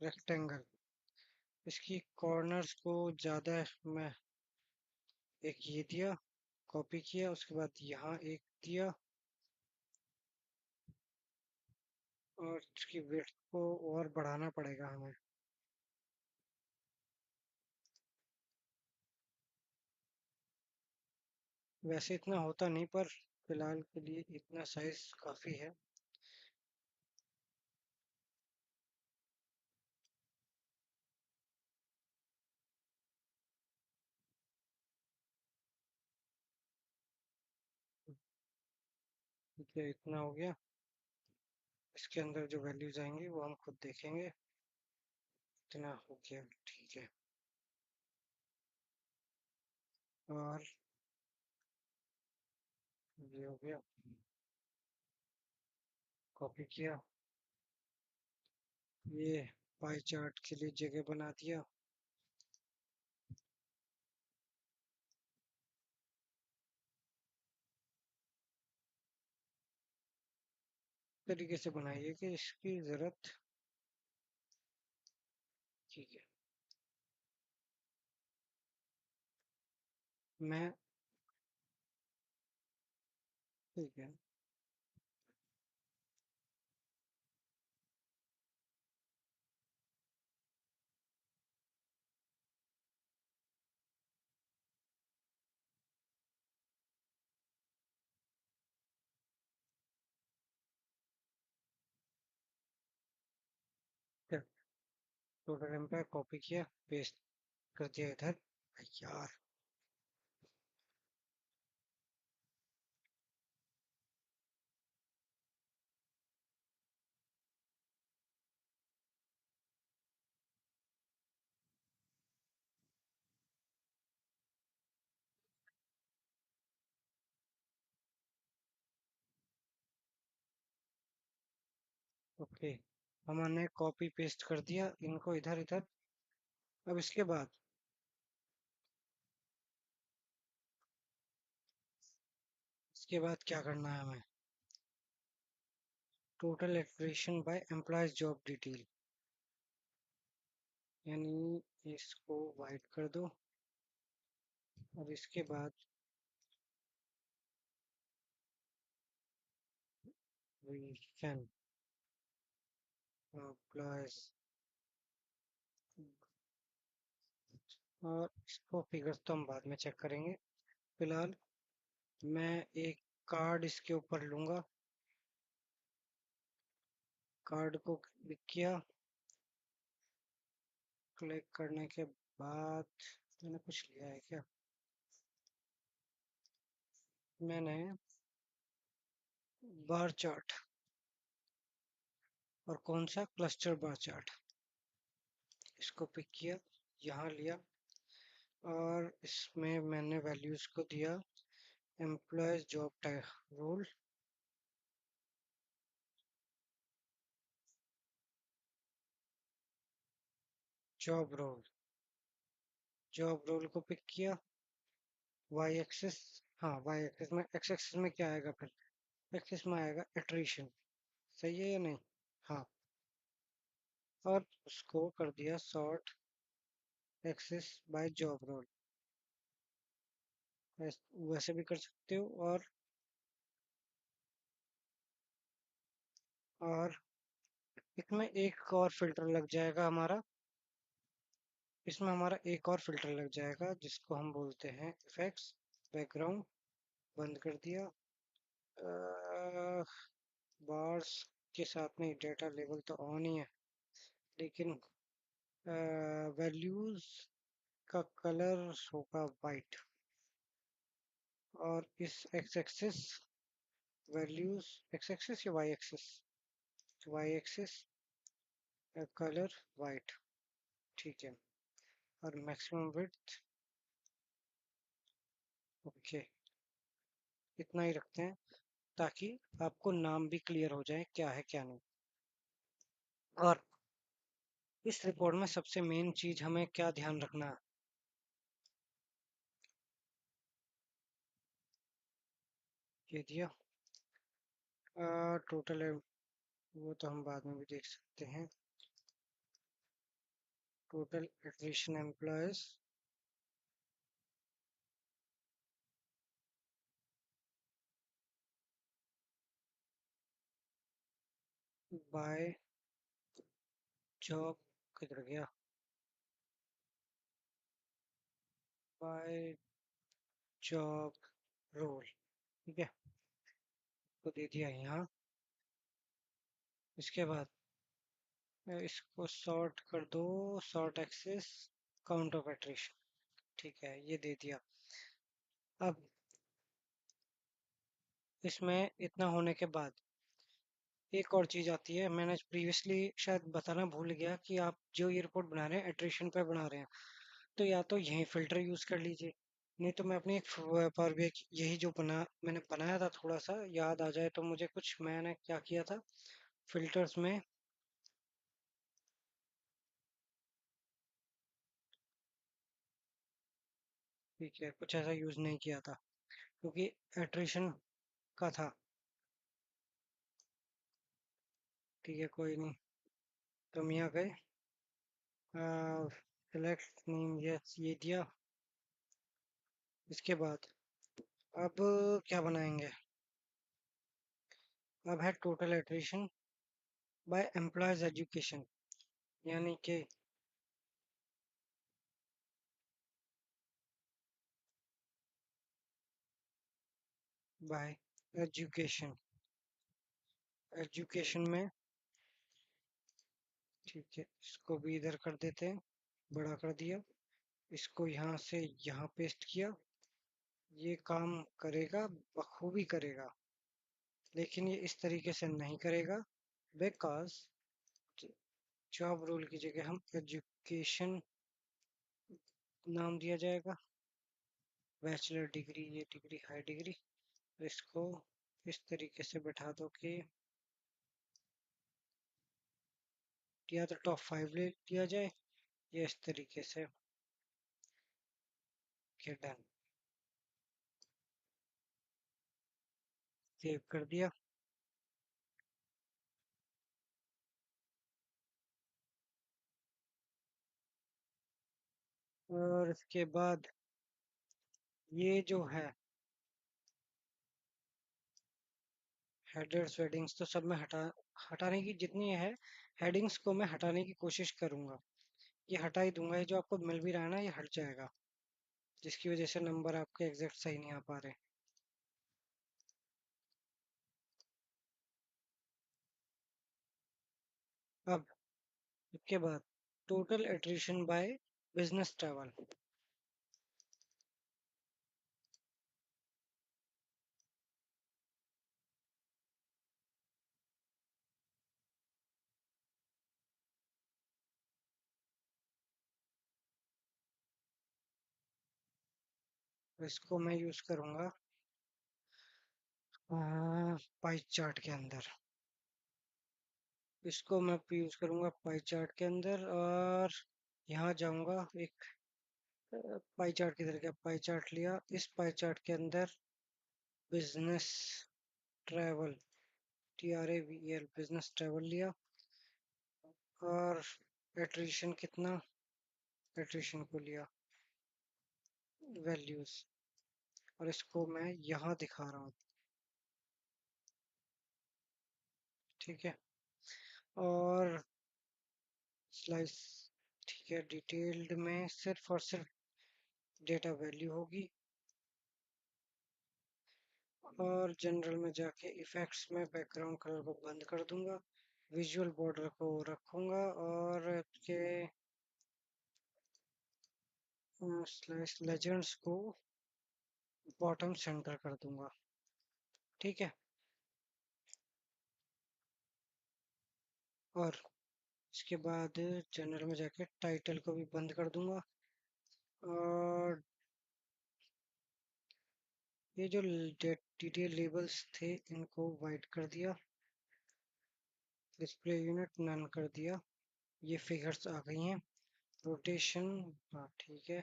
रेक्टेंगल, इसकी कॉर्नर्स को ज़्यादा मैं एक ये दिया, कॉपी किया, उसके बाद यहाँ एक दिया, और इसकी विड्थ को और बढ़ाना पड़ेगा हमें। वैसे इतना होता नहीं, पर फिलहाल के लिए इतना साइज काफी है। ठीक है, इतना हो गया। इसके अंदर जो वैल्यूज आएंगी वो हम खुद देखेंगे। इतना हो गया, ठीक है। और ये हो गया, कॉपी किया, ये पाई चार्ट के लिए जगह बना दिया। तरीके से बनाइए कि इसकी जरूरत, ठीक है। मैं, ठीक है, टोटल एम्प्लॉय कॉपी किया, पेस्ट कर दिया इधर। यार, ओके, हमने कॉपी पेस्ट कर दिया इनको इधर इधर। अब इसके बाद क्या करना है हमें? Total attrition by employees job detail, यानी इसको वाइट कर दो। और इसके बाद रीफन एम्प्लॉयज, और इसको फिगर्स तो हम बाद में चेक करेंगे। फिलहाल मैं एक कार्ड इसके ऊपर लूंगा, कार्ड को क्लिक किया, क्लिक करने के बाद मैंने कुछ लिया है क्या? मैंने बार चार्ट, और कौन सा? Cluster bar chart. इसको पिक किया, यहाँ लिया, और इसमें मैंने वैल्यूज को दिया employees job type role. Job role, job role को पिक किया, वाई एक्सिस। हाँ, वाई एक्सिस में, एक्स एक्सिस में क्या आएगा फिर? एक्सिस में आएगा एट्रीशन। सही है या नहीं? हाँ। और उसको कर दिया sort axis by job role. वैसे भी कर सकते हो। और इसमें एक और फिल्टर लग जाएगा हमारा, इसमें हमारा एक और फिल्टर लग जाएगा जिसको हम बोलते हैं इफेक्ट्स बैकग्राउंड। बंद कर दिया। बार्स के साथ में डेटा लेवल तो ऑन ही है, लेकिन वैल्यूज का कलर होगा वाइट। और इस x axis, values, x axis या y axis? Y axis colour white. ठीक है। और मैक्सिमम विड्थ, ओके, इतना ही रखते हैं ताकि आपको नाम भी क्लियर हो जाए क्या है क्या नहीं। और इस रिपोर्ट में सबसे मेन चीज हमें क्या ध्यान रखना है? ये दिया टोटल, वो तो हम बाद में भी देख सकते हैं। Total attrition employees by job, किधर गया? By job role. ठीक है, तो दे दिया यहाँ। इसके बाद इसको सॉर्ट कर दो, sort axis count of attrition. ठीक है, ये दे दिया। अब इसमें इतना होने के बाद एक और चीज आती है, मैंने प्रीवियसली शायद बताना भूल गया कि आप जो ये रिपोर्ट बना रहे हैं एट्रिशन पे बना रहे हैं, तो या तो यही फिल्टर यूज कर लीजिए, नहीं तो मैं अपनी एक पावर BI यही जो मैंने बनाया था, थोड़ा सा याद आ जाए तो मुझे, कुछ मैंने क्या किया था फिल्टर्स में। ठीक है, कुछ ऐसा यूज नहीं किया था क्योंकि एट्रिशन का था। ठीक है, कोई नहीं। तो हम यहाँ गए, सिलेक्ट नेम, यस, ये दिया। इसके बाद अब क्या बनाएंगे? अब है total attrition by employees education, यानी कि बाय एजुकेशन। एजुकेशन में, ठीक है, इसको भी इधर कर देते हैं, बड़ा कर दिया। इसको यहाँ से यहाँ पेस्ट किया। ये काम करेगा, बखूबी करेगा, लेकिन ये इस तरीके से नहीं करेगा, बिकॉज जॉब रोल की जगह हम एजुकेशन नाम दिया जाएगा। बैचलर डिग्री, ये डिग्री हाई डिग्री। इसको इस तरीके से बैठा दो कि या तो टॉप 5 ले लिया जाए, या इस तरीके से कि डन। सेव कर दिया। और इसके बाद ये जो है हेडर्स वेडिंग्स तो सब मैं हटाने की जितनी है हेडिंग्स को मैं हटाने की कोशिश करूंगा। ये हटा ही दूंगा, ये जो आपको मिल भी रहा है ना ये हट जाएगा, जिसकी वजह से नंबर आपके एग्जैक्ट सही नहीं आ पा रहे। अब इसके बाद total attrition by business travel. इसको मैं यूज करूंगा पाई चार्ट के अंदर। इसको मैं यूज करूंगा पाई चार्ट के अंदर, और यहाँ जाऊंगा एक पाई चार्ट की तरह। क्या पाई चार्ट लिया, इस पाई चार्ट के अंदर business travel, TRAVEL, business travel लिया। और एट्रिशन कितना, एट्रिशन को लिया वैल्यूज, और इसको मैं यहाँ दिखा रहा हूँ। ठीक है, और स्लाइस, ठीक है, डिटेल्ड में सिर्फ और सिर्फ डेटा वैल्यू होगी। और जनरल में जाके इफेक्ट्स में बैकग्राउंड कलर को बंद कर दूंगा, विजुअल बॉर्डर को रखूंगा, और के स्लैश लेजेंड्स को बॉटम सेंटर कर दूंगा। ठीक है, और इसके बाद जनरल में जाके टाइटल को भी बंद कर दूंगा, और ये जो डिटेल लेबल्स थे इनको वाइट कर दिया, डिस्प्ले यूनिट नन कर दिया। ये फिगर्स आ गई हैं। रोटेशन, हाँ ठीक है,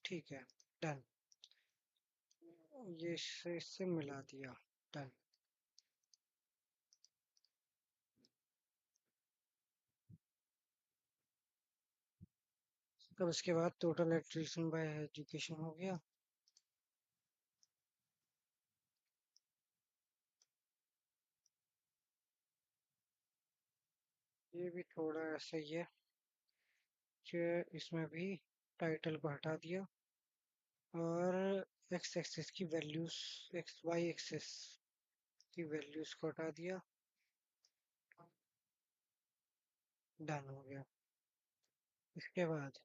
ठीक है, डन। ये इससे मिला दिया, डन। अब इसके बाद टोटल एट्रिशन बाय एजुकेशन हो गया। ये भी थोड़ा ऐसा ही है कि इसमें भी टाइटल को हटा दिया, और एक्स एक्सिस की वैल्यूज, एक्स वाई एक्सिस की वैल्यूज को हटा दिया, डन हो गया। इसके बाद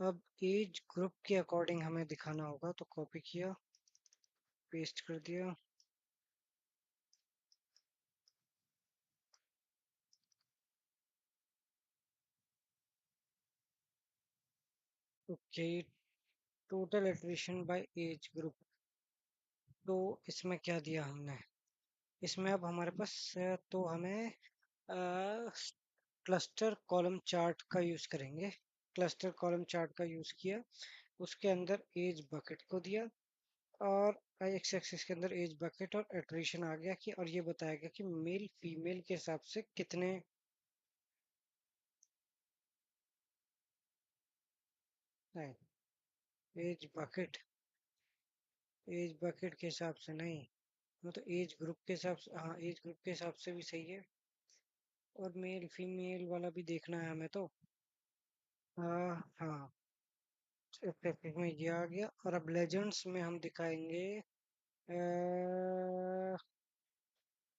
अब एज ग्रुप के अकॉर्डिंग हमें दिखाना होगा, तो कॉपी किया, पेस्ट कर दिया। Okay, total attrition by age group. तो इसमें क्या दिया हमने, इसमें अब हमारे पास तो हमें क्लस्टर कॉलम चार्ट का यूज करेंगे। क्लस्टर कॉलम चार्ट का यूज किया, उसके अंदर एज बकेट को दिया, और एक्स एक्सिस के अंदर एज बकेट और एट्रिशन आ गया कि, और ये बताया गया कि मेल फीमेल के हिसाब से कितने, एज बकेट के हिसाब से नहीं, वो तो एज ग्रुप के हिसाब से, हाँ एज ग्रुप के हिसाब से भी सही है। और मेल फीमेल वाला भी देखना है हमें तो। हाँ, स्पेसिफिक में ये आ गया, और अब लेजेंड्स में हम दिखाएंगे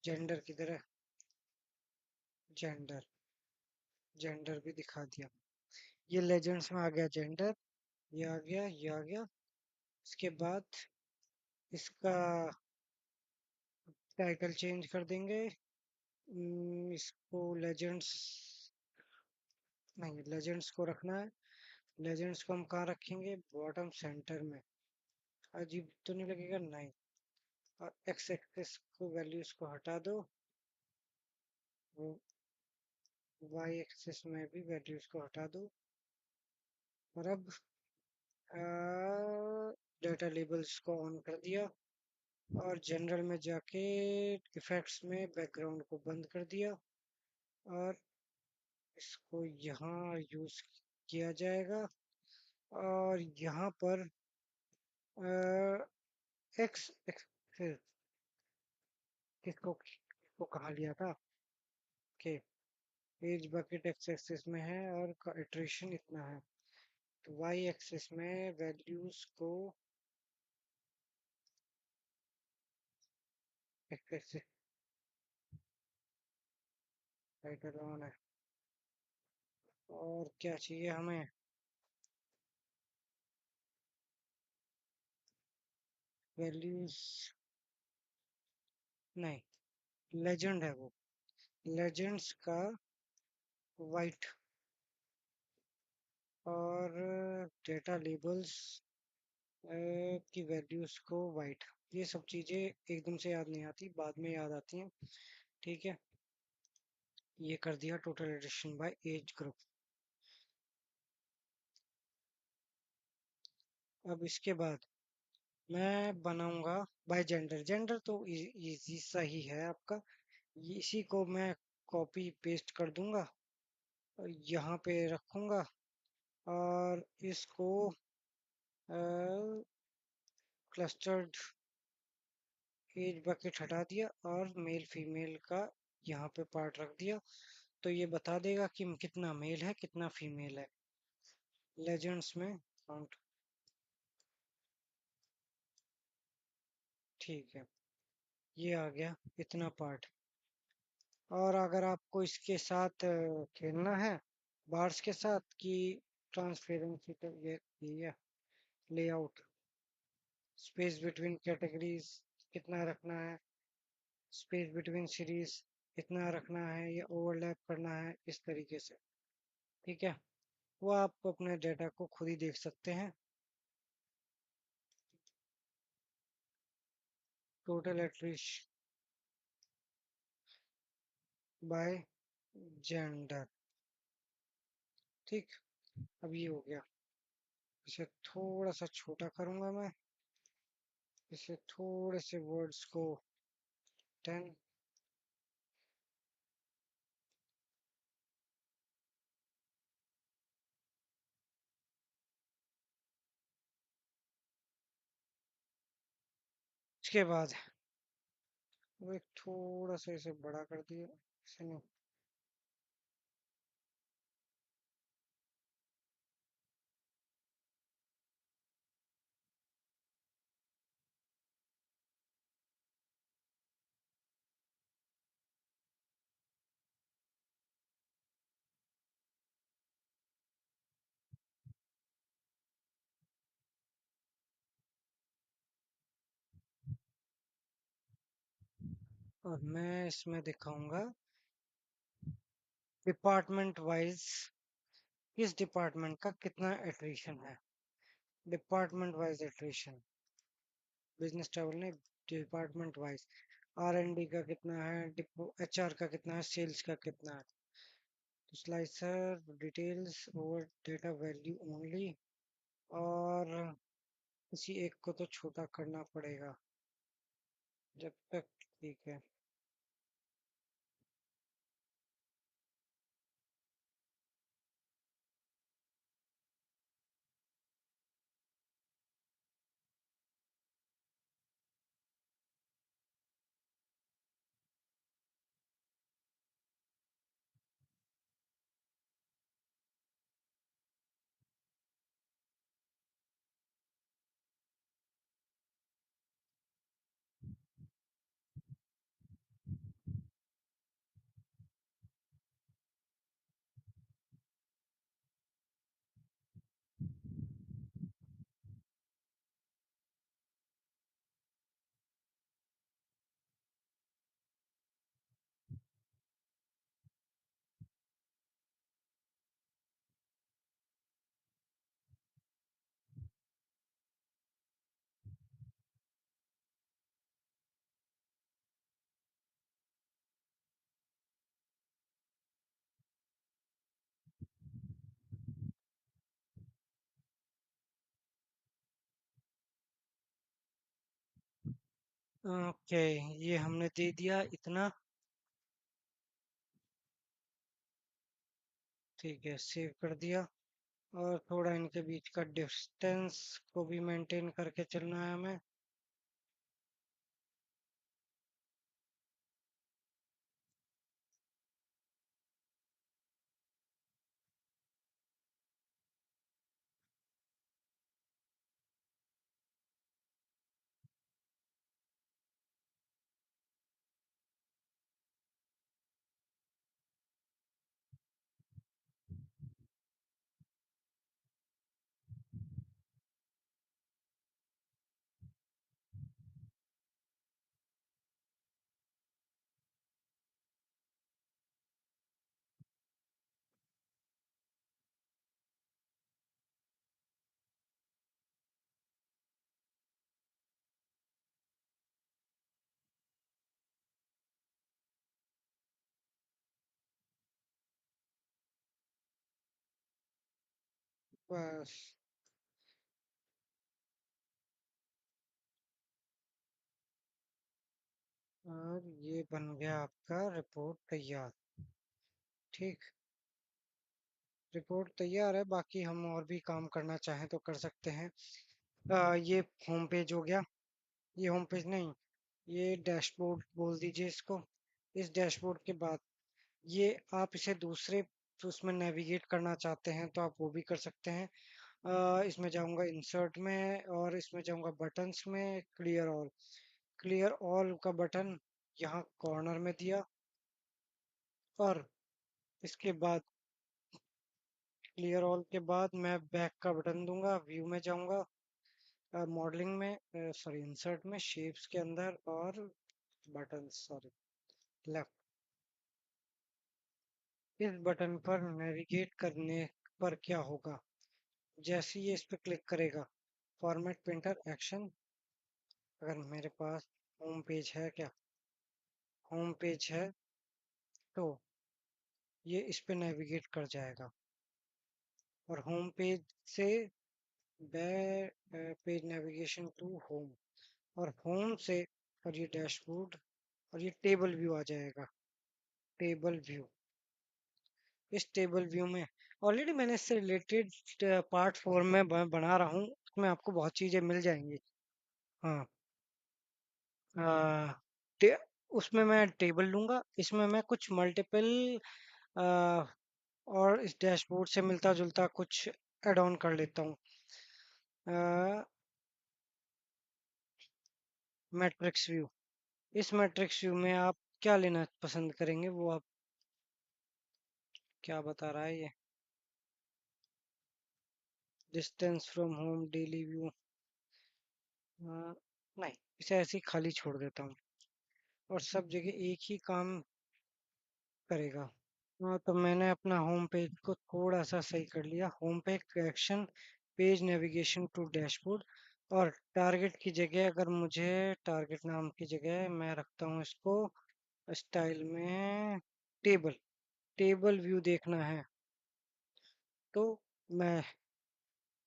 जेंडर की तरह, जेंडर, जेंडर भी दिखा दिया। ये लेजेंड्स में आ गया जेंडर, ये आ गया, ये आ गया। इसके बाद इसका टाइटल चेंज कर देंगे। इसको लेजेंड्स, नहीं लेजेंड्स को रखना है। लेजेंड्स को हम कहाँ रखेंगे, बॉटम सेंटर में। अजीब तो नहीं लगेगा, नहीं। और एक्स एक्सिस को वैल्यूज को हटा दो, वाई एक्सिस में भी वैल्यूज को हटा दो। और अब डेटा लेबल्स को ऑन कर दिया, और जनरल में जाके इफेक्ट्स में बैकग्राउंड को बंद कर दिया, और इसको यहाँ यूज किया जाएगा। और यहाँ पर एक्स एक्स किसको कहा लिया था कि एज बकेट एक्स एक्सिस में है और इटरेशन इतना है, तो वाई एक्सिस में वैल्यूज को एक्स एक्सिस, टाइटल ऑन है। और क्या चाहिए हमें, वैल्यूज नहीं, लेजेंड है वो। लेजेंड्स का वाइट, और डेटा लेबल्स की वैल्यूज को वाइट। ये सब चीजें एकदम से याद नहीं आती, बाद में याद आती हैं। ठीक है, ये कर दिया total addition by age group. अब इसके बाद मैं बनाऊंगा बाय जेंडर। जेंडर तो इजी सा ही है आपका। इसी को मैं कॉपी पेस्ट कर दूंगा और यहाँ पे रखूंगा, और इसको क्लस्टर्ड एज बकेट हटा दिया और मेल फीमेल का यहाँ पे पार्ट रख दिया। तो ये बता देगा कि कितना मेल है कितना फीमेल है लेजेंड्स में काउंट। ठीक है, ये आ गया इतना पार्ट। और अगर आपको इसके साथ खेलना है बार्स के साथ कि ट्रांसपेरेंसी, तो ये लेआउट स्पेस बिटवीन कैटेगरीज कितना रखना है, स्पेस बिटवीन सीरीज इतना रखना है या ओवरलैप करना है, इस तरीके से। ठीक है, वो आप अपने डेटा को खुद ही देख सकते हैं। Total attrition by gender. ठीक, अब ये हो गया। इसे थोड़ा सा छोटा करूंगा मैं, इसे थोड़े से वर्ड्स को 10। इसके बाद वो एक थोड़ा सा इसे बड़ा कर दिया, इसे नहीं। और मैं इसमें दिखाऊंगा डिपार्टमेंट वाइज किस डिपार्टमेंट का कितना एट्रिशन है। Department wise attrition, business travel ने department wise. R and D का कितना है, एच आर का कितना है, सेल्स का कितना है। तो slicer details over data value only, और किसी एक को तो छोटा करना पड़ेगा जब तक। ठीक है, ओके, ये हमने दे दिया इतना। ठीक है, सेव कर दिया। और थोड़ा इनके बीच का डिस्टेंस को भी मेंटेन करके चलना है हमें। बस। और ये बन गया आपका रिपोर्ट तैयार। ठीक। रिपोर्ट तैयार है, बाकी हम और भी काम करना चाहें तो कर सकते हैं। ये होम पेज हो गया। ये होम पेज नहीं, ये डैशबोर्ड बोल दीजिए इसको। इस डैशबोर्ड के बाद ये आप इसे दूसरे उसमें नेविगेट करना चाहते हैं तो आप वो भी कर सकते हैं। इसमें जाऊंगा इंसर्ट में और इसमें जाऊंगा बटन्स में, क्लियर ऑल का बटन यहाँ कॉर्नर में दिया। और इसके बाद क्लियर ऑल के बाद मैं बैक का बटन दूंगा, व्यू में जाऊंगा, मॉडलिंग में, सॉरी इंसर्ट में, शेप्स के अंदर और बटन, सॉरी लेफ्ट। इस बटन पर नेविगेट करने पर क्या होगा, जैसे ही ये इस पे क्लिक करेगा, फॉर्मेट प्रिंटर एक्शन। अगर मेरे पास होम पेज है, क्या होम पेज है, तो ये इस पे नेविगेट कर जाएगा। और होम पेज से पेज नेविगेशन टू होम, और होम से, और ये डैशबोर्ड, और ये टेबल व्यू आ जाएगा। टेबल व्यू, इस टेबल व्यू में ऑलरेडी मैंने इससे रिलेटेड पार्ट 4 में बना रहा हूँ, उसमें आपको बहुत चीजें मिल जाएंगी। हाँ। आ, टे, उसमें मैं टेबल लूंगा, इसमें मैं कुछ मल्टीपल और इस डैशबोर्ड से मिलता जुलता कुछ ऐड ऑन कर लेता हूँ। मैट्रिक्स व्यू, इस मैट्रिक्स व्यू में आप क्या लेना पसंद करेंगे, वो आप क्या बता रहा है ये। Distance from home, daily view, नहीं, इसे ऐसे ही खाली छोड़ देता हूँ और सब जगह एक ही काम करेगा। हाँ, तो मैंने अपना होम पेज को थोड़ा सा सही कर लिया। Home page action, page navigation to dashboard, और टारगेट की जगह, अगर मुझे टारगेट नाम की जगह मैं रखता हूँ इसको स्टाइल में टेबल, टेबल व्यू देखना है, तो मैं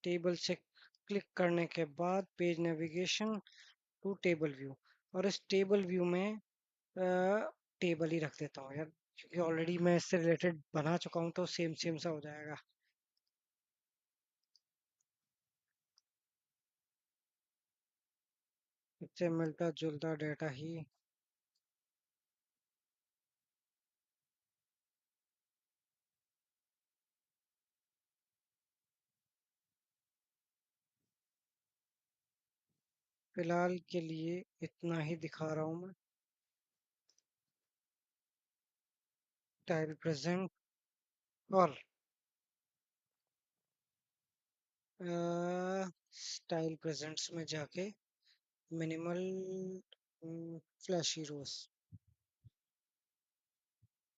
टेबल से क्लिक करने के बाद page navigation to table view, और इस टेबल व्यू में टेबल ही रख देता हूँ यार, क्योंकि ऑलरेडी मैं इससे रिलेटेड बना चुका हूँ तो सेम सेम सा हो जाएगा। इससे मिलता जुलता डेटा ही। फिलहाल के लिए इतना ही दिखा रहा हूँ मैं। टाइल प्रेजेंट, और स्टाइल प्रेजेंट्स में जाके मिनिमल फ्लैशी रोज।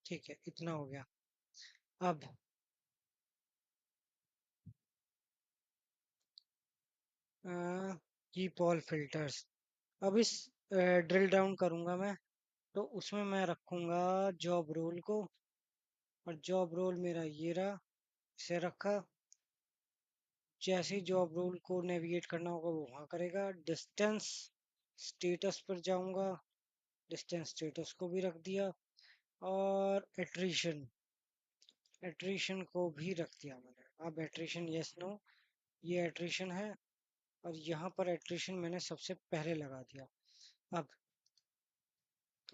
ठीक है, इतना हो गया। अब कीप ऑल फिल्टर्स, अब इस ड्रिल डाउन करूंगा मैं, तो उसमें मैं रखूंगा जॉब रोल को, और जॉब रोल मेरा ये रहा, इसे रखा। जैसे ही जॉब रोल को नेविगेट करना होगा वो वहाँ करेगा। डिस्टेंस स्टेटस पर जाऊंगा, डिस्टेंस स्टेटस को भी रख दिया। और एट्रिशन, एट्रिशन को भी रख दिया मैंने। अब एट्रिशन यस नो, ये एट्रिशन है, और यहाँ पर एट्रिशन मैंने सबसे पहले लगा दिया। अब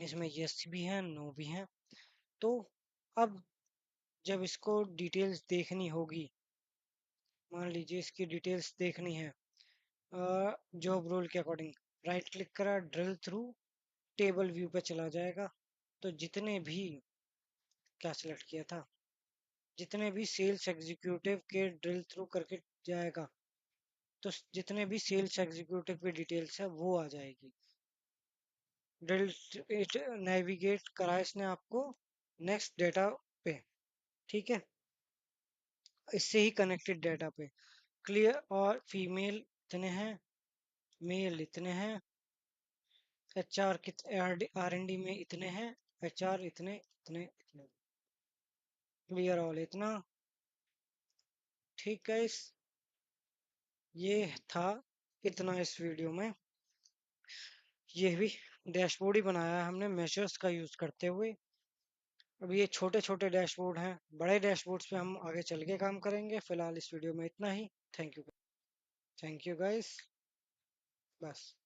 इसमें यस भी है, नो भी है। तो अब जब इसको डिटेल्स देखनी होगी, मान लीजिए इसकी डिटेल्स देखनी है जॉब रोल के अकॉर्डिंग, राइट क्लिक करा, ड्रिल थ्रू, टेबल व्यू पे चला जाएगा। तो जितने भी, क्या सिलेक्ट किया था, जितने भी सेल्स एग्जीक्यूटिव के ड्रिल थ्रू करके जाएगा, तो जितने भी सेल्स एग्जीक्यूटिव की डिटेल्स है वो आ जाएगी। ड्रिल नेविगेट करा इसने आपको नेक्स्ट डेटा पे। ठीक है, इससे ही कनेक्टेड डेटा पे क्लियर, और फीमेल इतने हैं, मेल इतने हैं, H R R N D में इतने हैं, एच आर इतने इतने इतने, क्लियर ऑल इतना। ठीक है, ये था इतना इस वीडियो में। ये भी डैशबोर्ड ही बनाया है हमने मेजर्स का यूज करते हुए। अब ये छोटे छोटे डैशबोर्ड हैं, बड़े डैशबोर्ड्स पे हम आगे चल के काम करेंगे। फिलहाल इस वीडियो में इतना ही। Thank you. Thank you guys. बस।